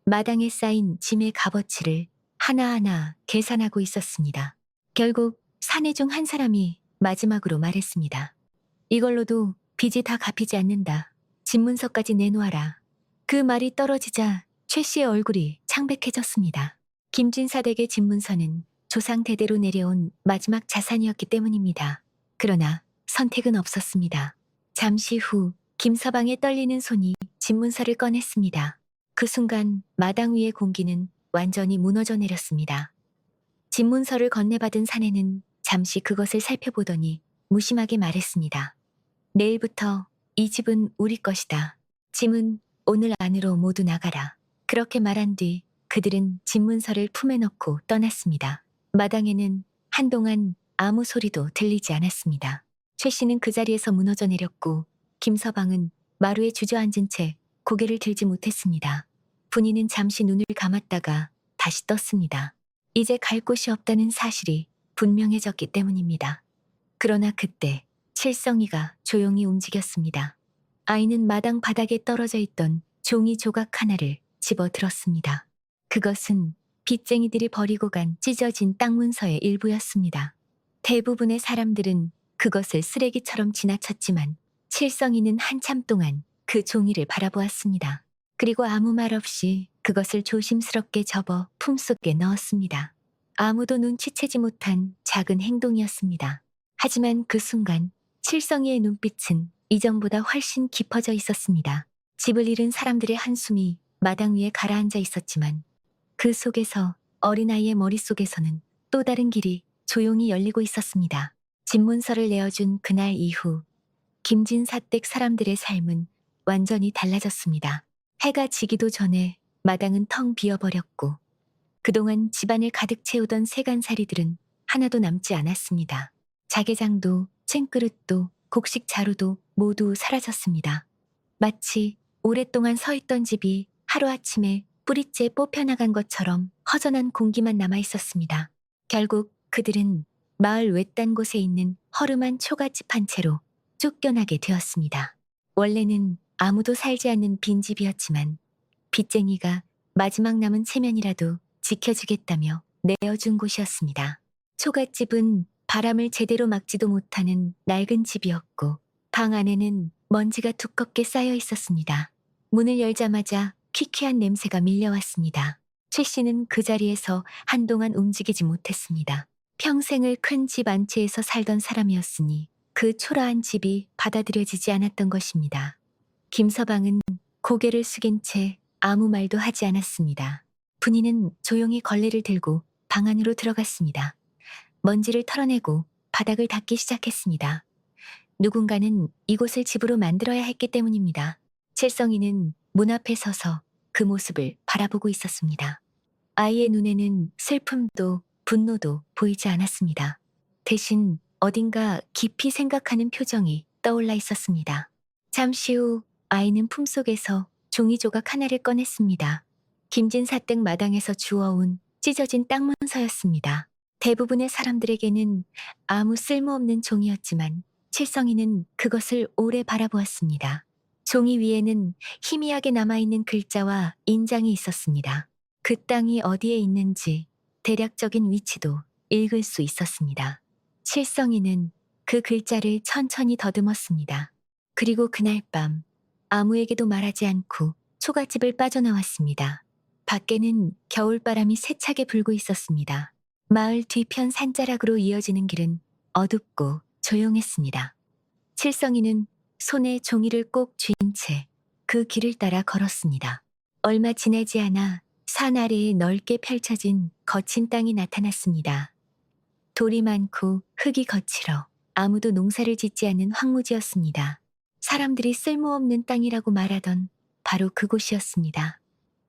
마당에 쌓인 짐의 값어치를 하나하나 계산하고 있었습니다. 결국 사내 중 한 사람이 마지막으로 말했습니다. 이걸로도 빚이 다 갚이지 않는다. 집문서까지 내놓아라. 그 말이 떨어지자 최 씨의 얼굴이 창백해졌습니다. 김진사댁의 집문서는 조상 대대로 내려온 마지막 자산이었기 때문입니다. 그러나 선택은 없었습니다. 잠시 후 김서방의 떨리는 손이 집문서를 꺼냈습니다. 그 순간 마당 위의 공기는 완전히 무너져 내렸습니다. 집문서를 건네받은 사내는 잠시 그것을 살펴보더니 무심하게 말했습니다. 내일부터 이 집은 우리 것이다. 짐은 오늘 안으로 모두 나가라. 그렇게 말한 뒤 그들은 집문서를 품에 넣고 떠났습니다. 마당에는 한동안 아무 소리도 들리지 않았습니다. 최 씨는 그 자리에서 무너져 내렸고 김서방은 마루에 주저앉은 채 고개를 들지 못했습니다. 분이는 잠시 눈을 감았다가 다시 떴습니다. 이제 갈 곳이 없다는 사실이 분명해졌기 때문입니다. 그러나 그때 칠성이가 조용히 움직였습니다. 아이는 마당 바닥에 떨어져 있던 종이 조각 하나를 집어 들었습니다. 그것은 빚쟁이들이 버리고 간 찢어진 땅 문서의 일부였습니다. 대부분의 사람들은 그것을 쓰레기처럼 지나쳤지만 칠성이는 한참 동안 그 종이를 바라보았습니다. 그리고 아무 말 없이 그것을 조심스럽게 접어 품속에 넣었습니다. 아무도 눈치채지 못한 작은 행동이었습니다. 하지만 그 순간 칠성이의 눈빛은 이전보다 훨씬 깊어져 있었습니다. 집을 잃은 사람들의 한숨이 마당 위에 가라앉아 있었지만 그 속에서 어린아이의 머릿속에서는 또 다른 길이 조용히 열리고 있었습니다. 집문서를 내어준 그날 이후 김진사댁 사람들의 삶은 완전히 달라졌습니다. 해가 지기도 전에 마당은 텅 비어버렸고 그동안 집안을 가득 채우던 세간살이들은 하나도 남지 않았습니다. 자개장도, 챙그릇도, 곡식 자루도 모두 사라졌습니다. 마치 오랫동안 서 있던 집이 하루아침에 뿌리째 뽑혀나간 것처럼 허전한 공기만 남아 있었습니다. 결국 그들은 마을 외딴 곳에 있는 허름한 초가집 한 채로 쫓겨나게 되었습니다. 원래는 아무도 살지 않는 빈집이었지만 빚쟁이가 마지막 남은 체면이라도 지켜주겠다며 내어준 곳이었습니다. 초가집은 바람을 제대로 막지도 못하는 낡은 집이었고 방 안에는 먼지가 두껍게 쌓여 있었습니다. 문을 열자마자 퀴퀴한 냄새가 밀려왔습니다. 최 씨는 그 자리에서 한동안 움직이지 못했습니다. 평생을 큰 집 한 채에서 살던 사람이었으니 그 초라한 집이 받아들여지지 않았던 것입니다. 김서방은 고개를 숙인 채 아무 말도 하지 않았습니다. 분이는 조용히 걸레를 들고 방 안으로 들어갔습니다. 먼지를 털어내고 바닥을 닦기 시작했습니다. 누군가는 이곳을 집으로 만들어야 했기 때문입니다. 칠성이는 문 앞에 서서 그 모습을 바라보고 있었습니다. 아이의 눈에는 슬픔도 분노도 보이지 않았습니다. 대신 어딘가 깊이 생각하는 표정이 떠올라 있었습니다. 잠시 후 아이는 품속에서 종이 조각 하나를 꺼냈습니다. 김진사댁 마당에서 주워온 찢어진 땅 문서였습니다. 대부분의 사람들에게는 아무 쓸모없는 종이었지만 칠성이는 그것을 오래 바라보았습니다. 종이 위에는 희미하게 남아있는 글자와 인장이 있었습니다. 그 땅이 어디에 있는지 대략적인 위치도 읽을 수 있었습니다. 칠성이는 그 글자를 천천히 더듬었습니다. 그리고 그날 밤 아무에게도 말하지 않고 초가집을 빠져나왔습니다. 밖에는 겨울바람이 세차게 불고 있었습니다. 마을 뒤편 산자락으로 이어지는 길은 어둡고 조용했습니다. 칠성이는 손에 종이를 꼭 쥔 채 그 길을 따라 걸었습니다. 얼마 지나지 않아 산 아래에 넓게 펼쳐진 거친 땅이 나타났습니다. 돌이 많고 흙이 거칠어 아무도 농사를 짓지 않는 황무지였습니다. 사람들이 쓸모없는 땅이라고 말하던 바로 그곳이었습니다.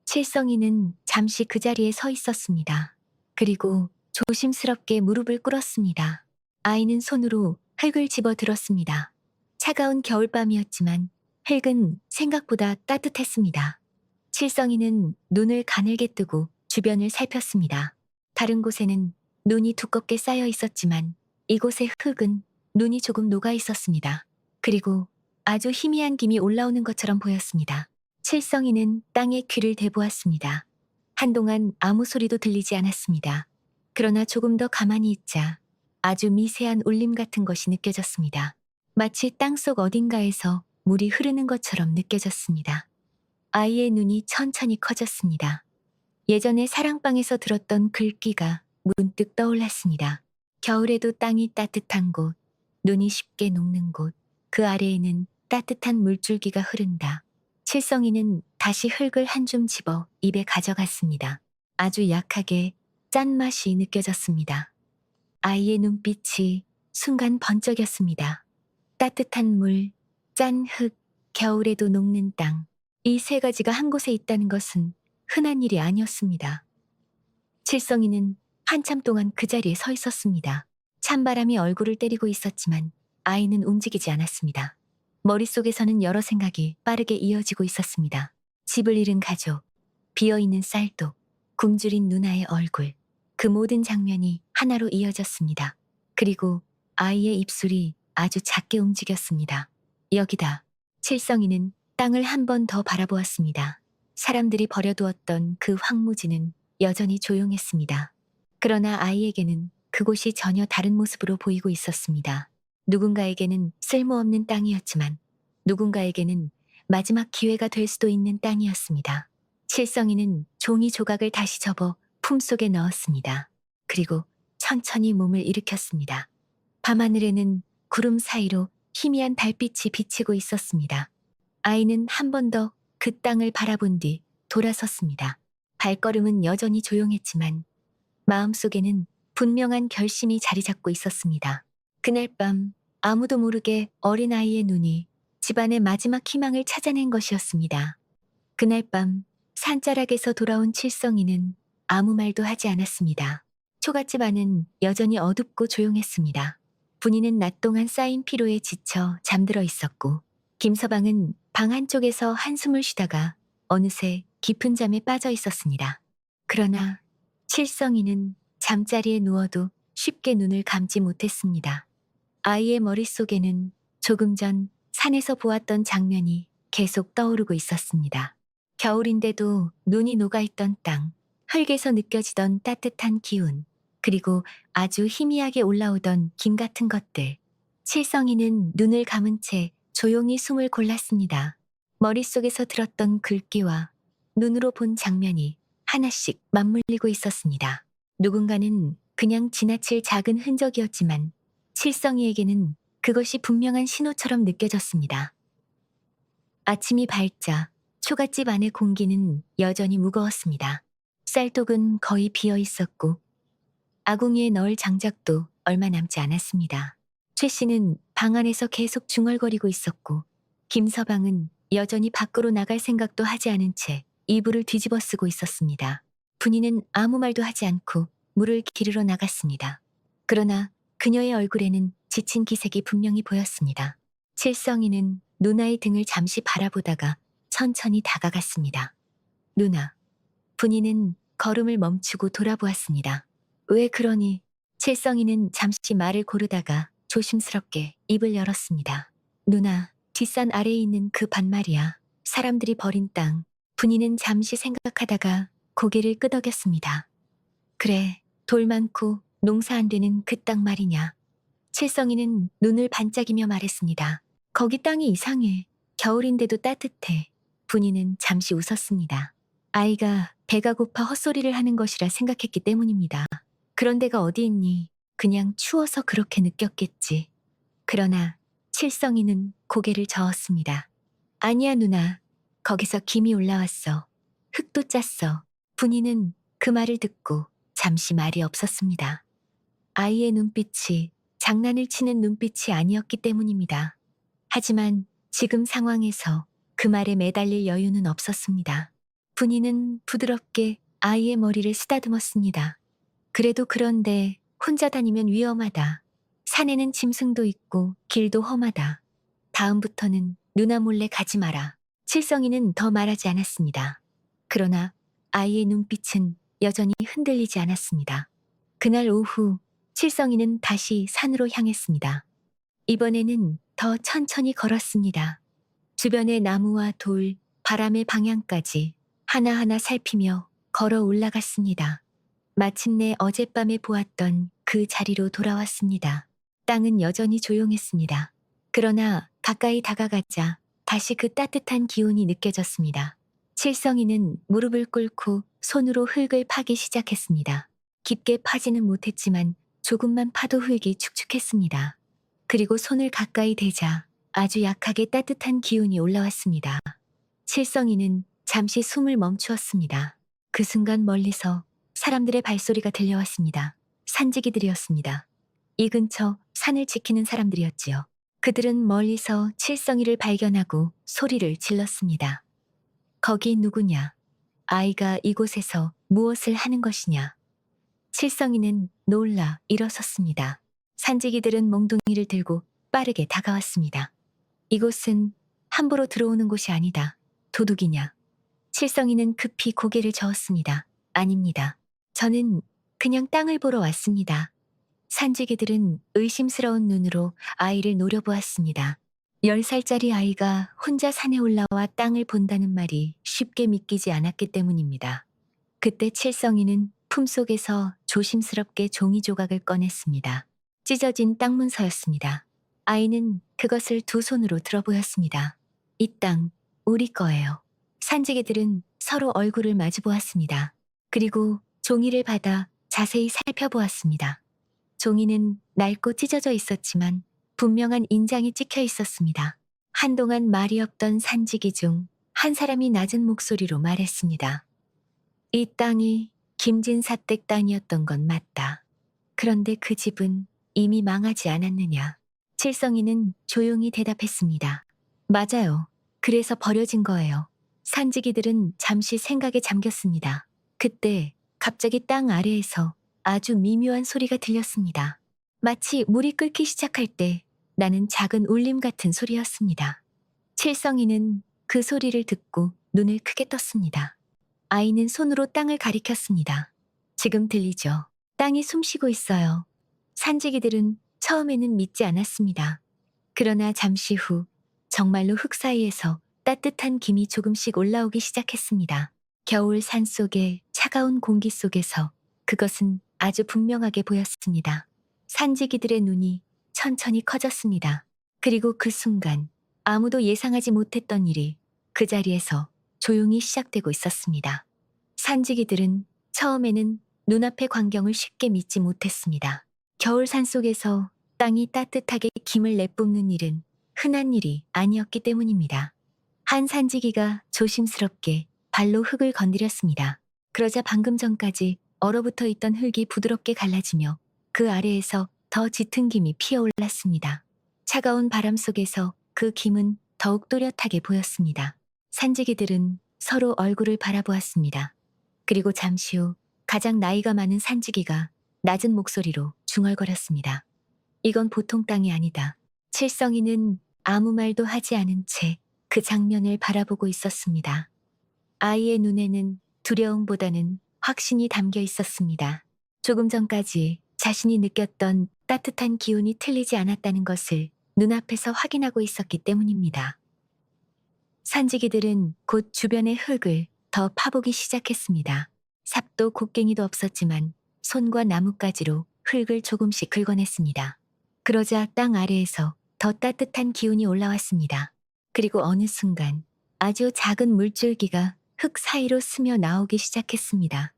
칠성이는 잠시 그 자리에 서 있었습니다. 그리고 조심스럽게 무릎을 꿇었습니다. 아이는 손으로 흙을 집어 들었습니다. 차가운 겨울밤이었지만 흙은 생각보다 따뜻했습니다. 칠성이는 눈을 가늘게 뜨고 주변을 살폈습니다. 다른 곳에는 눈이 두껍게 쌓여 있었지만 이곳의 흙은 눈이 조금 녹아 있었습니다. 그리고 아주 희미한 김이 올라오는 것처럼 보였습니다. 칠성이는 땅에 귀를 대보았습니다. 한동안 아무 소리도 들리지 않았습니다. 그러나 조금 더 가만히 있자 아주 미세한 울림 같은 것이 느껴졌습니다. 마치 땅속 어딘가에서 물이 흐르는 것처럼 느껴졌습니다. 아이의 눈이 천천히 커졌습니다. 예전에 사랑방에서 들었던 글귀가 문득 떠올랐습니다. 겨울에도 땅이 따뜻한 곳, 눈이 쉽게 녹는 곳, 그 아래에는 따뜻한 물줄기가 흐른다. 칠성이는 다시 흙을 한 줌 집어 입에 가져갔습니다. 아주 약하게 짠맛이 느껴졌습니다. 아이의 눈빛이 순간 번쩍였습니다. 따뜻한 물, 짠 흙, 겨울에도 녹는 땅. 이 세 가지가 한 곳에 있다는 것은 흔한 일이 아니었습니다. 칠성이는 한참 동안 그 자리에 서 있었습니다. 찬바람이 얼굴을 때리고 있었지만 아이는 움직이지 않았습니다. 머릿속에서는 여러 생각이 빠르게 이어지고 있었습니다. 집을 잃은 가족, 비어있는 쌀독, 굶주린 누나의 얼굴, 그 모든 장면이 하나로 이어졌습니다. 그리고 아이의 입술이 아주 작게 움직였습니다. 여기다. 칠성이는 땅을 한 번 더 바라보았습니다. 사람들이 버려두었던 그 황무지는 여전히 조용했습니다. 그러나 아이에게는 그곳이 전혀 다른 모습으로 보이고 있었습니다. 누군가에게는 쓸모없는 땅이었지만 누군가에게는 마지막 기회가 될 수도 있는 땅이었습니다. 칠성이는 종이 조각을 다시 접어 품속에 넣었습니다. 그리고 천천히 몸을 일으켰습니다. 밤하늘에는 구름 사이로 희미한 달빛이 비치고 있었습니다. 아이는 한 번 더 그 땅을 바라본 뒤 돌아섰습니다. 발걸음은 여전히 조용했지만 마음속에는 분명한 결심이 자리 잡고 있었습니다. 그날 밤 아무도 모르게 어린아이의 눈이 집안의 마지막 희망을 찾아낸 것이었습니다. 그날 밤 산자락에서 돌아온 칠성이는 아무 말도 하지 않았습니다. 초가집 안은 여전히 어둡고 조용했습니다. 분이는 낮 동안 쌓인 피로에 지쳐 잠들어 있었고, 김서방은 방 한쪽에서 한숨을 쉬다가 어느새 깊은 잠에 빠져 있었습니다. 그러나 칠성이는 잠자리에 누워도 쉽게 눈을 감지 못했습니다. 아이의 머릿속에는 조금 전 산에서 보았던 장면이 계속 떠오르고 있었습니다. 겨울인데도 눈이 녹아있던 땅, 흙에서 느껴지던 따뜻한 기운, 그리고 아주 희미하게 올라오던 김 같은 것들. 칠성이는 눈을 감은 채 조용히 숨을 골랐습니다. 머릿속에서 들었던 글귀와 눈으로 본 장면이 하나씩 맞물리고 있었습니다. 누군가는 그냥 지나칠 작은 흔적이었지만 칠성이에게는 그것이 분명한 신호처럼 느껴졌습니다. 아침이 밝자 초가집 안의 공기는 여전히 무거웠습니다. 쌀독은 거의 비어 있었고 아궁이에 넣을 장작도 얼마 남지 않았습니다. 최 씨는 방 안에서 계속 중얼거리고 있었고 김서방은 여전히 밖으로 나갈 생각도 하지 않은 채 이불을 뒤집어 쓰고 있었습니다. 분이는 아무 말도 하지 않고 물을 기르러 나갔습니다. 그러나 그녀의 얼굴에는 지친 기색이 분명히 보였습니다. 칠성이는 누나의 등을 잠시 바라보다가 천천히 다가갔습니다. 누나. 분이는 걸음을 멈추고 돌아보았습니다. 왜 그러니? 칠성이는 잠시 말을 고르다가 조심스럽게 입을 열었습니다. 누나, 뒷산 아래에 있는 그 밭 말이야. 사람들이 버린 땅. 분이는 잠시 생각하다가 고개를 끄덕였습니다. 그래, 돌 많고 농사 안 되는 그 땅 말이냐. 칠성이는 눈을 반짝이며 말했습니다. 거기 땅이 이상해. 겨울인데도 따뜻해. 분이는 잠시 웃었습니다. 아이가 배가 고파 헛소리를 하는 것이라 생각했기 때문입니다. 그런 데가 어디 있니? 그냥 추워서 그렇게 느꼈겠지. 그러나 칠성이는 고개를 저었습니다. 아니야 누나. 거기서 김이 올라왔어. 흙도 짰어. 분이는 그 말을 듣고 잠시 말이 없었습니다. 아이의 눈빛이 장난을 치는 눈빛이 아니었기 때문입니다. 하지만 지금 상황에서 그 말에 매달릴 여유는 없었습니다. 분이는 부드럽게 아이의 머리를 쓰다듬었습니다. 그래도 그런데 혼자 다니면 위험하다. 산에는 짐승도 있고 길도 험하다. 다음부터는 누나 몰래 가지 마라. 칠성이는 더 말하지 않았습니다. 그러나 아이의 눈빛은 여전히 흔들리지 않았습니다. 그날 오후 칠성이는 다시 산으로 향했습니다. 이번에는 더 천천히 걸었습니다. 주변의 나무와 돌, 바람의 방향까지 하나하나 살피며 걸어 올라갔습니다. 마침내 어젯밤에 보았던 그 자리로 돌아왔습니다. 땅은 여전히 조용했습니다. 그러나 가까이 다가가자 다시 그 따뜻한 기운이 느껴졌습니다. 칠성이는 무릎을 꿇고 손으로 흙을 파기 시작했습니다. 깊게 파지는 못했지만 조금만 파도 흙이 축축했습니다. 그리고 손을 가까이 대자 아주 약하게 따뜻한 기운이 올라왔습니다. 칠성이는 잠시 숨을 멈추었습니다. 그 순간 멀리서 사람들의 발소리가 들려왔습니다. 산지기들이었습니다. 이 근처 산을 지키는 사람들이었지요. 그들은 멀리서 칠성이를 발견하고 소리를 질렀습니다. 거기 누구냐? 아이가 이곳에서 무엇을 하는 것이냐? 칠성이는 놀라 일어섰습니다. 산지기들은 몽둥이를 들고 빠르게 다가왔습니다. 이곳은 함부로 들어오는 곳이 아니다. 도둑이냐? 칠성이는 급히 고개를 저었습니다. 아닙니다. 저는 그냥 땅을 보러 왔습니다. 산지기들은 의심스러운 눈으로 아이를 노려보았습니다. 10살짜리 아이가 혼자 산에 올라와 땅을 본다는 말이 쉽게 믿기지 않았기 때문입니다. 그때 칠성이는 품속에서 조심스럽게 종이 조각을 꺼냈습니다. 찢어진 땅 문서였습니다. 아이는 그것을 두 손으로 들어보였습니다. 이 땅, 우리 거예요. 산지기들은 서로 얼굴을 마주 보았습니다. 그리고 종이를 받아 자세히 살펴보았습니다. 종이는 낡고 찢어져 있었지만 분명한 인장이 찍혀 있었습니다. 한동안 말이 없던 산지기 중 한 사람이 낮은 목소리로 말했습니다. 이 땅이 김진사댁 땅이었던 건 맞다. 그런데 그 집은 이미 망하지 않았느냐. 칠성이는 조용히 대답했습니다. 맞아요. 그래서 버려진 거예요. 산지기들은 잠시 생각에 잠겼습니다. 그때 갑자기 땅 아래에서 아주 미묘한 소리가 들렸습니다. 마치 물이 끓기 시작할 때 나는 작은 울림 같은 소리였습니다. 칠성이는 그 소리를 듣고 눈을 크게 떴습니다. 아이는 손으로 땅을 가리켰습니다. 지금 들리죠? 땅이 숨쉬고 있어요. 산지기들은 처음에는 믿지 않았습니다. 그러나 잠시 후 정말로 흙 사이에서 따뜻한 김이 조금씩 올라오기 시작했습니다. 겨울 산속의 차가운 공기 속에서 그것은 아주 분명하게 보였습니다. 산지기들의 눈이 천천히 커졌습니다. 그리고 그 순간 아무도 예상하지 못했던 일이 그 자리에서 조용히 시작되고 있었습니다. 산지기들은 처음에는 눈앞의 광경을 쉽게 믿지 못했습니다. 겨울 산속에서 땅이 따뜻하게 김을 내뿜는 일은 흔한 일이 아니었기 때문입니다. 한 산지기가 조심스럽게 발로 흙을 건드렸습니다. 그러자 방금 전까지 얼어붙어 있던 흙이 부드럽게 갈라지며 그 아래에서 더 짙은 김이 피어올랐습니다. 차가운 바람 속에서 그 김은 더욱 또렷하게 보였습니다. 산지기들은 서로 얼굴을 바라보았습니다. 그리고 잠시 후 가장 나이가 많은 산지기가 낮은 목소리로 중얼거렸습니다. 이건 보통 땅이 아니다. 칠성이는 아무 말도 하지 않은 채 그 장면을 바라보고 있었습니다. 아이의 눈에는 두려움보다는 확신이 담겨 있었습니다. 조금 전까지 자신이 느꼈던 따뜻한 기운이 틀리지 않았다는 것을 눈앞에서 확인하고 있었기 때문입니다. 산지기들은 곧 주변의 흙을 더 파보기 시작했습니다. 삽도 곡괭이도 없었지만 손과 나뭇가지로 흙을 조금씩 긁어냈습니다. 그러자 땅 아래에서 더 따뜻한 기운이 올라왔습니다. 그리고 어느 순간 아주 작은 물줄기가 흙 사이로 스며 나오기 시작했습니다.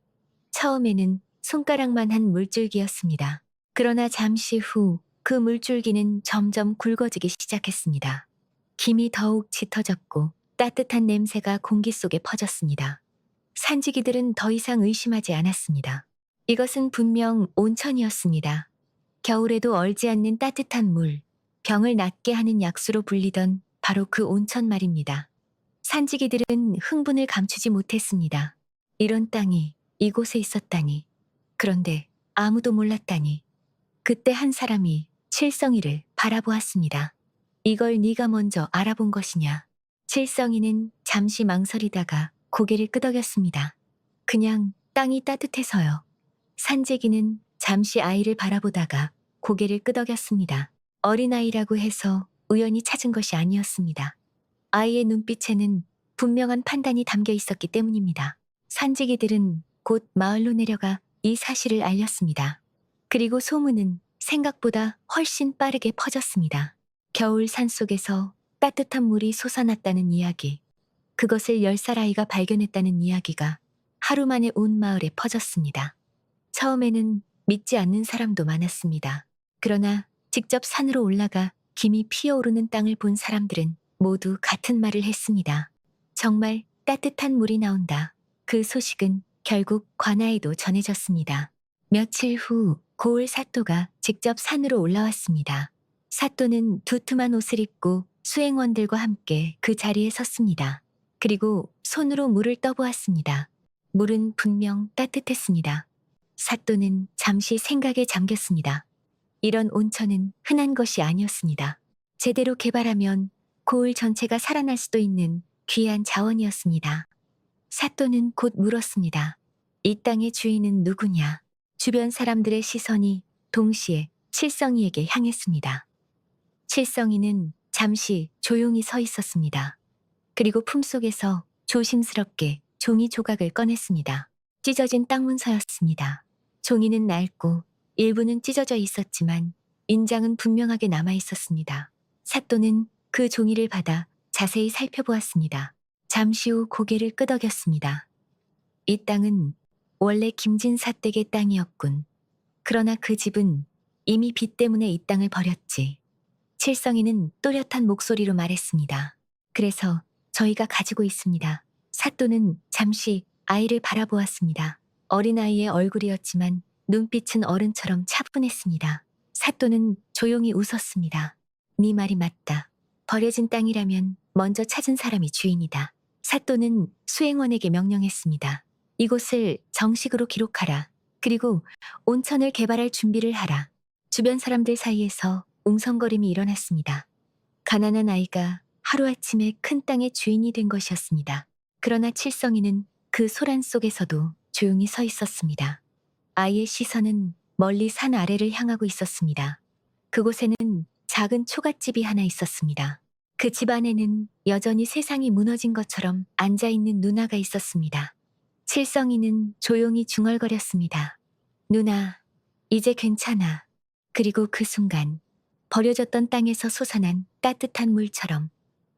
처음에는 손가락만 한 물줄기였습니다. 그러나 잠시 후 그 물줄기는 점점 굵어지기 시작했습니다. 김이 더욱 짙어졌고 따뜻한 냄새가 공기 속에 퍼졌습니다. 산지기들은 더 이상 의심하지 않았습니다. 이것은 분명 온천이었습니다. 겨울에도 얼지 않는 따뜻한 물, 병을 낫게 하는 약수로 불리던 바로 그 온천 말입니다. 산지기들은 흥분을 감추지 못했습니다. 이런 땅이 이곳에 있었다니. 그런데 아무도 몰랐다니. 그때 한 사람이 칠성이를 바라보았습니다. 이걸 네가 먼저 알아본 것이냐. 칠성이는 잠시 망설이다가 고개를 끄덕였습니다. 그냥 땅이 따뜻해서요. 산지기는 잠시 아이를 바라보다가 고개를 끄덕였습니다. 어린아이라고 해서 우연히 찾은 것이 아니었습니다. 아이의 눈빛에는 분명한 판단이 담겨 있었기 때문입니다. 산지기들은 곧 마을로 내려가 이 사실을 알렸습니다. 그리고 소문은 생각보다 훨씬 빠르게 퍼졌습니다. 겨울 산속에서 따뜻한 물이 솟아났다는 이야기, 그것을 10살 아이가 발견했다는 이야기가 하루 만에 온 마을에 퍼졌습니다. 처음에는 믿지 않는 사람도 많았습니다. 그러나 직접 산으로 올라가 김이 피어오르는 땅을 본 사람들은 모두 같은 말을 했습니다. 정말 따뜻한 물이 나온다. 그 소식은 결국 관아에도 전해졌습니다. 며칠 후 고을 사또가 직접 산으로 올라왔습니다. 사또는 두툼한 옷을 입고 수행원들과 함께 그 자리에 섰습니다. 그리고 손으로 물을 떠보았습니다. 물은 분명 따뜻했습니다. 사또는 잠시 생각에 잠겼습니다. 이런 온천은 흔한 것이 아니었습니다. 제대로 개발하면 고을 전체가 살아날 수도 있는 귀한 자원이었습니다. 사또는 곧 물었습니다. 이 땅의 주인은 누구냐? 주변 사람들의 시선이 동시에 칠성이에게 향했습니다. 칠성이는 잠시 조용히 서 있었습니다. 그리고 품속에서 조심스럽게 종이 조각을 꺼냈습니다. 찢어진 땅 문서였습니다. 종이는 낡고 일부는 찢어져 있었지만 인장은 분명하게 남아 있었습니다. 사또는 그 종이를 받아 자세히 살펴보았습니다. 잠시 후 고개를 끄덕였습니다. 이 땅은 원래 김진사댁의 땅이었군. 그러나 그 집은 이미 빚 때문에 이 땅을 버렸지. 칠성이는 또렷한 목소리로 말했습니다. 그래서 저희가 가지고 있습니다. 사또는 잠시 아이를 바라보았습니다. 어린아이의 얼굴이었지만 눈빛은 어른처럼 차분했습니다. 사또는 조용히 웃었습니다. 네 말이 맞다. 버려진 땅이라면 먼저 찾은 사람이 주인이다. 사또는 수행원에게 명령했습니다. 이곳을 정식으로 기록하라. 그리고 온천을 개발할 준비를 하라. 주변 사람들 사이에서 웅성거림이 일어났습니다. 가난한 아이가 하루아침에 큰 땅의 주인이 된 것이었습니다. 그러나 칠성이는 그 소란 속에서도 조용히 서 있었습니다. 아이의 시선은 멀리 산 아래를 향하고 있었습니다. 그곳에는 작은 초가집이 하나 있었습니다. 그 집 안에는 여전히 세상이 무너진 것처럼 앉아있는 누나가 있었습니다. 칠성이는 조용히 중얼거렸습니다. 누나, 이제 괜찮아. 그리고 그 순간 버려졌던 땅에서 솟아난 따뜻한 물처럼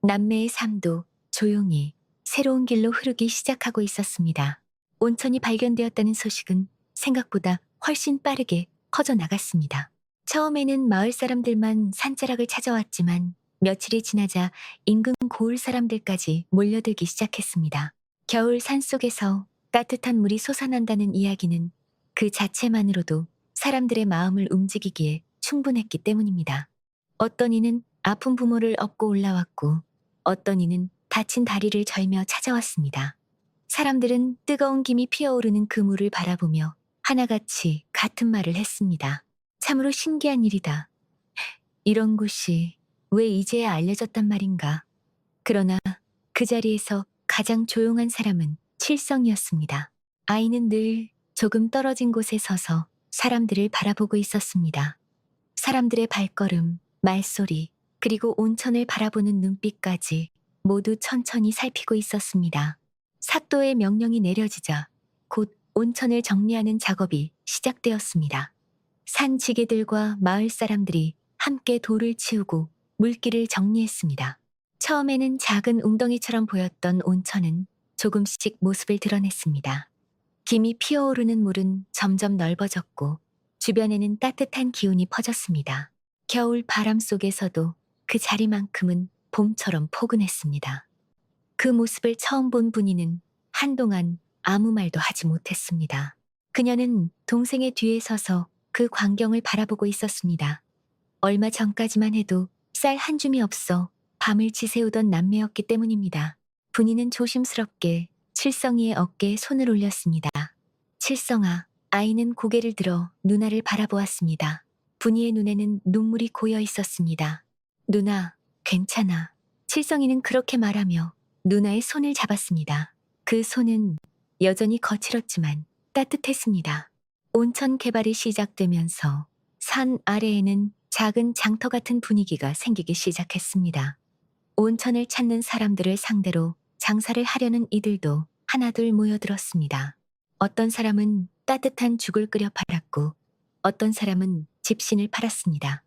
남매의 삶도 조용히 새로운 길로 흐르기 시작하고 있었습니다. 온천이 발견되었다는 소식은 생각보다 훨씬 빠르게 퍼져나갔습니다. 처음에는 마을 사람들만 산자락을 찾아왔지만 며칠이 지나자 인근 고을 사람들까지 몰려들기 시작했습니다. 겨울 산속에서 따뜻한 물이 솟아난다는 이야기는 그 자체만으로도 사람들의 마음을 움직이기에 충분했기 때문입니다. 어떤 이는 아픈 부모를 업고 올라왔고 어떤 이는 다친 다리를 절며 찾아왔습니다. 사람들은 뜨거운 김이 피어오르는 그 물을 바라보며 하나같이 같은 말을 했습니다. 참으로 신기한 일이다. 이런 곳이 왜 이제야 알려졌단 말인가. 그러나 그 자리에서 가장 조용한 사람은 칠성이었습니다. 아이는 늘 조금 떨어진 곳에 서서 사람들을 바라보고 있었습니다. 사람들의 발걸음, 말소리, 그리고 온천을 바라보는 눈빛까지 모두 천천히 살피고 있었습니다. 사또의 명령이 내려지자 곧 온천을 정리하는 작업이 시작되었습니다. 산 지게들과 마을 사람들이 함께 돌을 치우고 물길을 정리했습니다. 처음에는 작은 웅덩이처럼 보였던 온천은 조금씩 모습을 드러냈습니다. 김이 피어오르는 물은 점점 넓어졌고 주변에는 따뜻한 기운이 퍼졌습니다. 겨울 바람 속에서도 그 자리만큼은 봄처럼 포근했습니다. 그 모습을 처음 본 분이는 한동안 아무 말도 하지 못했습니다. 그녀는 동생의 뒤에 서서 그 광경을 바라보고 있었습니다. 얼마 전까지만 해도 쌀 한 줌이 없어 밤을 지새우던 남매였기 때문입니다. 분이는 조심스럽게 칠성이의 어깨에 손을 올렸습니다. 칠성아, 아이는 고개를 들어 누나를 바라보았습니다. 분이의 눈에는 눈물이 고여 있었습니다. 누나, 괜찮아. 칠성이는 그렇게 말하며 누나의 손을 잡았습니다. 그 손은 여전히 거칠었지만 따뜻했습니다. 온천 개발이 시작되면서 산 아래에는 작은 장터 같은 분위기가 생기기 시작했습니다. 온천을 찾는 사람들을 상대로 장사를 하려는 이들도 하나둘 모여들었습니다. 어떤 사람은 따뜻한 죽을 끓여 팔았고 어떤 사람은 집신을 팔았습니다.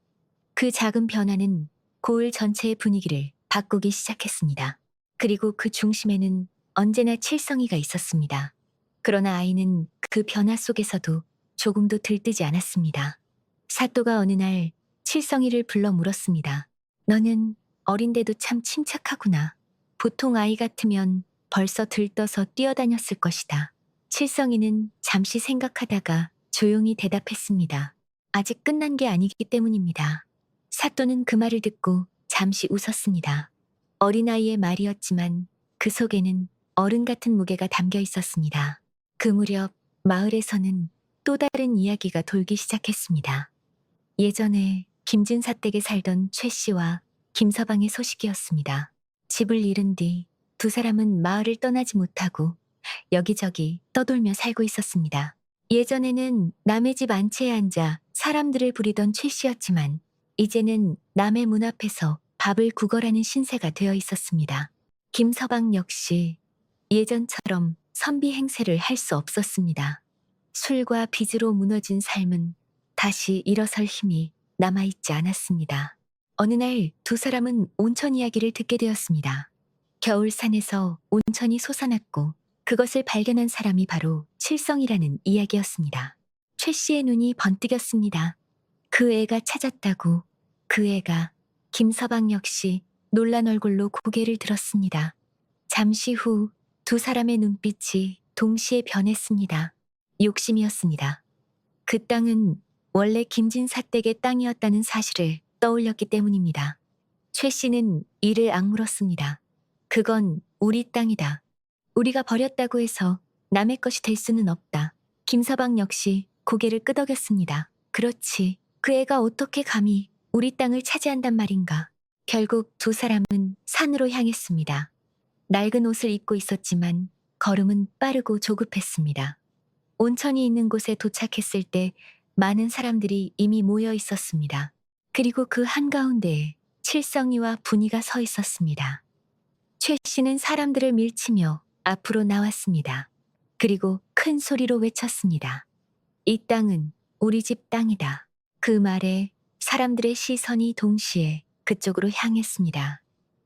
그 작은 변화는 고을 전체의 분위기를 바꾸기 시작했습니다. 그리고 그 중심에는 언제나 칠성이가 있었습니다. 그러나 아이는 그 변화 속에서도 조금도 들뜨지 않았습니다. 사또가 어느 날 칠성이를 불러 물었습니다. 너는 어린데도 참 침착하구나. 보통 아이 같으면 벌써 들떠서 뛰어다녔을 것이다. 칠성이는 잠시 생각하다가 조용히 대답했습니다. 아직 끝난 게 아니기 때문입니다. 사또는 그 말을 듣고 잠시 웃었습니다. 어린아이의 말이었지만 그 속에는 어른 같은 무게가 담겨 있었습니다. 그 무렵 마을에서는 또 다른 이야기가 돌기 시작했습니다. 예전에 김진사 댁에 살던 최 씨와 김서방의 소식이었습니다. 집을 잃은 뒤 두 사람은 마을을 떠나지 못하고 여기저기 떠돌며 살고 있었습니다. 예전에는 남의 집 안채에 앉아 사람들을 부리던 최 씨였지만 이제는 남의 문 앞에서 밥을 구걸하는 신세가 되어 있었습니다. 김서방 역시 예전처럼 선비 행세를 할 수 없었습니다. 술과 빚으로 무너진 삶은 다시 일어설 힘이 남아있지 않았습니다. 어느 날 두 사람은 온천 이야기를 듣게 되었습니다. 겨울산에서 온천이 솟아났고 그것을 발견한 사람이 바로 칠성이라는 이야기였습니다. 최 씨의 눈이 번뜩였습니다. 그 애가 찾았다고. 그 애가. 김서방 역시 놀란 얼굴로 고개를 들었습니다. 잠시 후 두 사람의 눈빛이 동시에 변했습니다. 욕심이었습니다. 그 땅은 원래 김진사 댁의 땅이었다는 사실을 떠올렸기 때문입니다. 최 씨는 이를 악물었습니다. 그건 우리 땅이다. 우리가 버렸다고 해서 남의 것이 될 수는 없다. 김서방 역시 고개를 끄덕였습니다. 그렇지. 그 애가 어떻게 감히 우리 땅을 차지한단 말인가. 결국 두 사람은 산으로 향했습니다. 낡은 옷을 입고 있었지만 걸음은 빠르고 조급했습니다. 온천이 있는 곳에 도착했을 때 많은 사람들이 이미 모여 있었습니다. 그리고 그 한가운데에 칠성이와 분이가 서 있었습니다. 최 씨는 사람들을 밀치며 앞으로 나왔습니다. 그리고 큰 소리로 외쳤습니다. 이 땅은 우리 집 땅이다. 그 말에 사람들의 시선이 동시에 그쪽으로 향했습니다.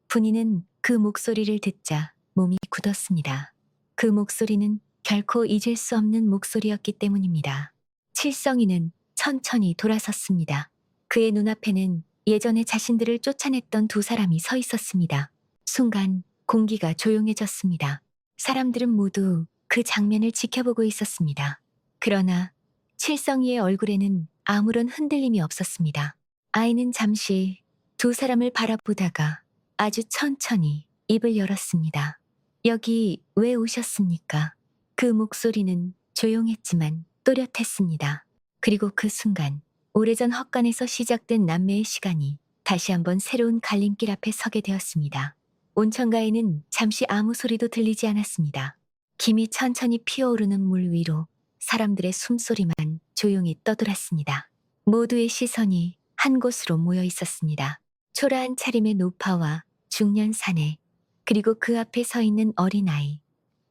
분이는 그 목소리를 듣자 몸이 굳었습니다. 그 목소리는 결코 잊을 수 없는 목소리였기 때문입니다. 칠성이는 천천히 돌아섰습니다. 그의 눈앞에는 예전에 자신들을 쫓아냈던 두 사람이 서 있었습니다. 순간 공기가 조용해졌습니다. 사람들은 모두 그 장면을 지켜보고 있었습니다. 그러나 칠성이의 얼굴에는 아무런 흔들림이 없었습니다. 아이는 잠시 두 사람을 바라보다가 아주 천천히 입을 열었습니다. 여기 왜 오셨습니까? 그 목소리는 조용했지만 또렷했습니다. 그리고 그 순간 오래전 헛간에서 시작된 남매의 시간이 다시 한번 새로운 갈림길 앞에 서게 되었습니다. 온천가에는 잠시 아무 소리도 들리지 않았습니다. 김이 천천히 피어오르는 물 위로 사람들의 숨소리만 조용히 떠돌았습니다. 모두의 시선이 한 곳으로 모여 있었습니다. 초라한 차림의 노파와 중년 사내, 그리고 그 앞에 서 있는 어린아이.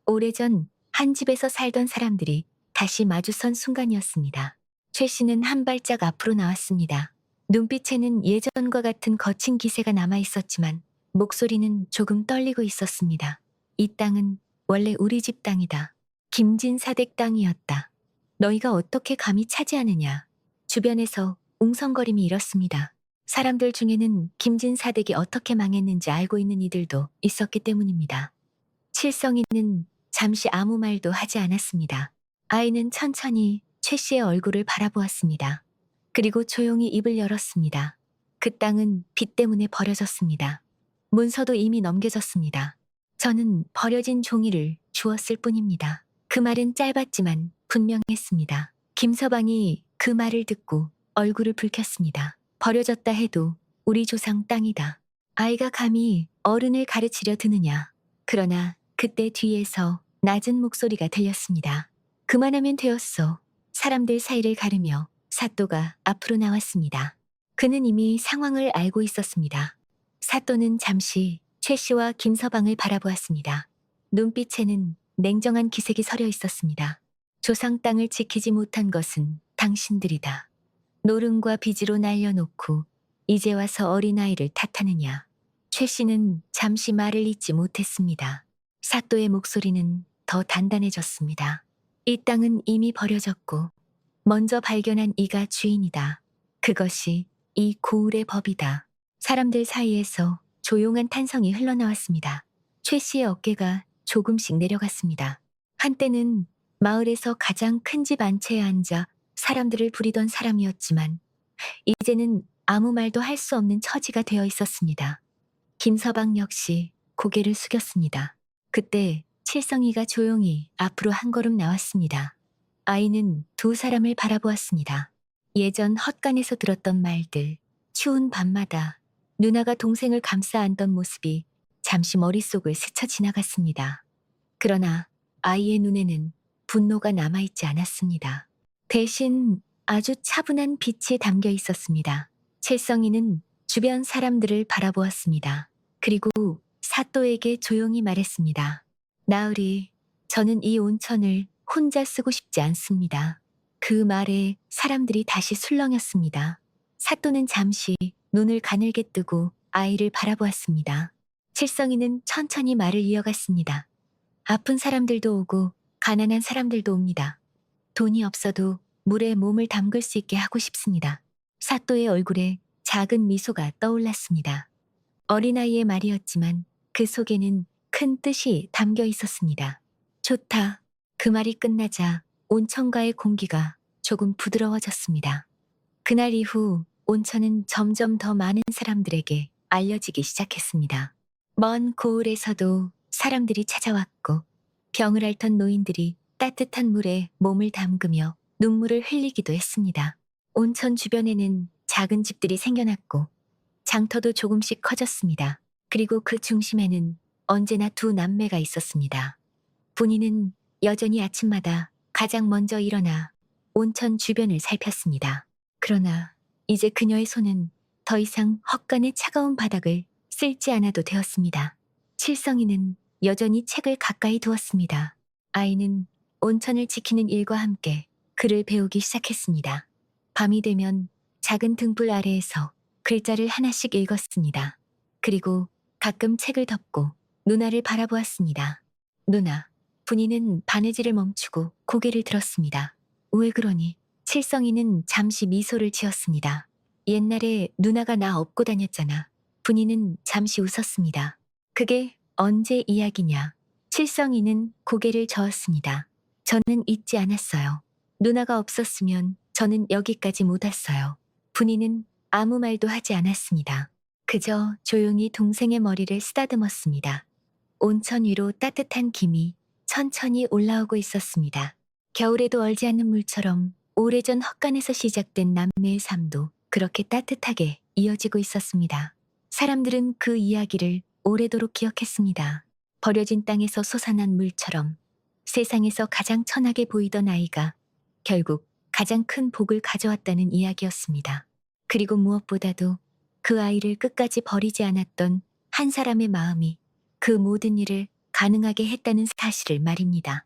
오래전 한 집에서 살던 사람들이 다시 마주선 순간이었습니다. 최 씨는 한 발짝 앞으로 나왔습니다. 눈빛에는 예전과 같은 거친 기세가 남아 있었지만 목소리는 조금 떨리고 있었습니다. 이 땅은 원래 우리 집 땅이다. 김진사댁 땅이었다. 너희가 어떻게 감히 차지하느냐. 주변에서 웅성거림이 일었습니다. 사람들 중에는 김진사댁이 어떻게 망했는지 알고 있는 이들도 있었기 때문입니다. 칠성이는 잠시 아무 말도 하지 않았습니다. 아이는 천천히 최 씨의 얼굴을 바라보았습니다. 그리고 조용히 입을 열었습니다. 그 땅은 비 때문에 버려졌습니다. 문서도 이미 넘겨졌습니다. 저는 버려진 종이를 주었을 뿐입니다. 그 말은 짧았지만 분명했습니다. 김서방이 그 말을 듣고 얼굴을 붉혔습니다. 버려졌다 해도 우리 조상 땅이다. 아이가 감히 어른을 가르치려 드느냐. 그러나 그때 뒤에서 낮은 목소리가 들렸습니다. 그만하면 되었어. 사람들 사이를 가르며 사또가 앞으로 나왔습니다. 그는 이미 상황을 알고 있었습니다. 사또는 잠시 최 씨와 김서방을 바라보았습니다. 눈빛에는 냉정한 기색이 서려 있었습니다. 조상 땅을 지키지 못한 것은 당신들이다. 노름과 빚으로 날려놓고 이제 와서 어린아이를 탓하느냐. 최 씨는 잠시 말을 잇지 못했습니다. 사또의 목소리는 더 단단해졌습니다. 이 땅은 이미 버려졌고 먼저 발견한 이가 주인이다. 그것이 이 고을의 법이다. 사람들 사이에서 조용한 탄성이 흘러나왔습니다. 최 씨의 어깨가 조금씩 내려갔습니다. 한때는 마을에서 가장 큰 집 안채에 앉아 사람들을 부리던 사람이었지만 이제는 아무 말도 할 수 없는 처지가 되어 있었습니다. 김서방 역시 고개를 숙였습니다. 그때 칠성이가 조용히 앞으로 한 걸음 나왔습니다. 아이는 두 사람을 바라보았습니다. 예전 헛간에서 들었던 말들, 추운 밤마다 누나가 동생을 감싸 안던 모습이 잠시 머릿속을 스쳐 지나갔습니다. 그러나 아이의 눈에는 분노가 남아있지 않았습니다. 대신 아주 차분한 빛이 담겨 있었습니다. 칠성이는 주변 사람들을 바라보았습니다. 그리고 사또에게 조용히 말했습니다. 나으리, 저는 이 온천을 혼자 쓰고 싶지 않습니다. 그 말에 사람들이 다시 술렁였습니다. 사또는 잠시 눈을 가늘게 뜨고 아이를 바라보았습니다. 칠성이는 천천히 말을 이어갔습니다. 아픈 사람들도 오고 가난한 사람들도 옵니다. 돈이 없어도 물에 몸을 담글 수 있게 하고 싶습니다. 사또의 얼굴에 작은 미소가 떠올랐습니다. 어린아이의 말이었지만 그 속에는 큰 뜻이 담겨 있었습니다. 좋다. 그 말이 끝나자 온천가의 공기가 조금 부드러워졌습니다. 그날 이후 온천은 점점 더 많은 사람들에게 알려지기 시작했습니다. 먼 고을에서도 사람들이 찾아왔고 병을 앓던 노인들이 따뜻한 물에 몸을 담그며 눈물을 흘리기도 했습니다. 온천 주변에는 작은 집들이 생겨났고 장터도 조금씩 커졌습니다. 그리고 그 중심에는 언제나 두 남매가 있었습니다. 분이는 여전히 아침마다 가장 먼저 일어나 온천 주변을 살폈습니다. 그러나 이제 그녀의 손은 더 이상 헛간의 차가운 바닥을 쓸지 않아도 되었습니다. 칠성이는 여전히 책을 가까이 두었습니다. 아이는 온천을 지키는 일과 함께 글을 배우기 시작했습니다. 밤이 되면 작은 등불 아래에서 글자를 하나씩 읽었습니다. 그리고 가끔 책을 덮고 누나를 바라보았습니다. 누나, 분이는 바느질을 멈추고 고개를 들었습니다. 왜 그러니? 칠성이는 잠시 미소를 지었습니다. 옛날에 누나가 나 업고 다녔잖아. 분이는 잠시 웃었습니다. 그게 언제 이야기냐? 칠성이는 고개를 저었습니다. 저는 잊지 않았어요. 누나가 없었으면 저는 여기까지 못 왔어요. 분이는 아무 말도 하지 않았습니다. 그저 조용히 동생의 머리를 쓰다듬었습니다. 온천 위로 따뜻한 김이 천천히 올라오고 있었습니다. 겨울에도 얼지 않는 물처럼 오래전 헛간에서 시작된 남매의 삶도 그렇게 따뜻하게 이어지고 있었습니다. 사람들은 그 이야기를 오래도록 기억했습니다. 버려진 땅에서 솟아난 물처럼 세상에서 가장 천하게 보이던 아이가 결국 가장 큰 복을 가져왔다는 이야기였습니다. 그리고 무엇보다도 그 아이를 끝까지 버리지 않았던 한 사람의 마음이 그 모든 일을 가능하게 했다는 사실을 말입니다.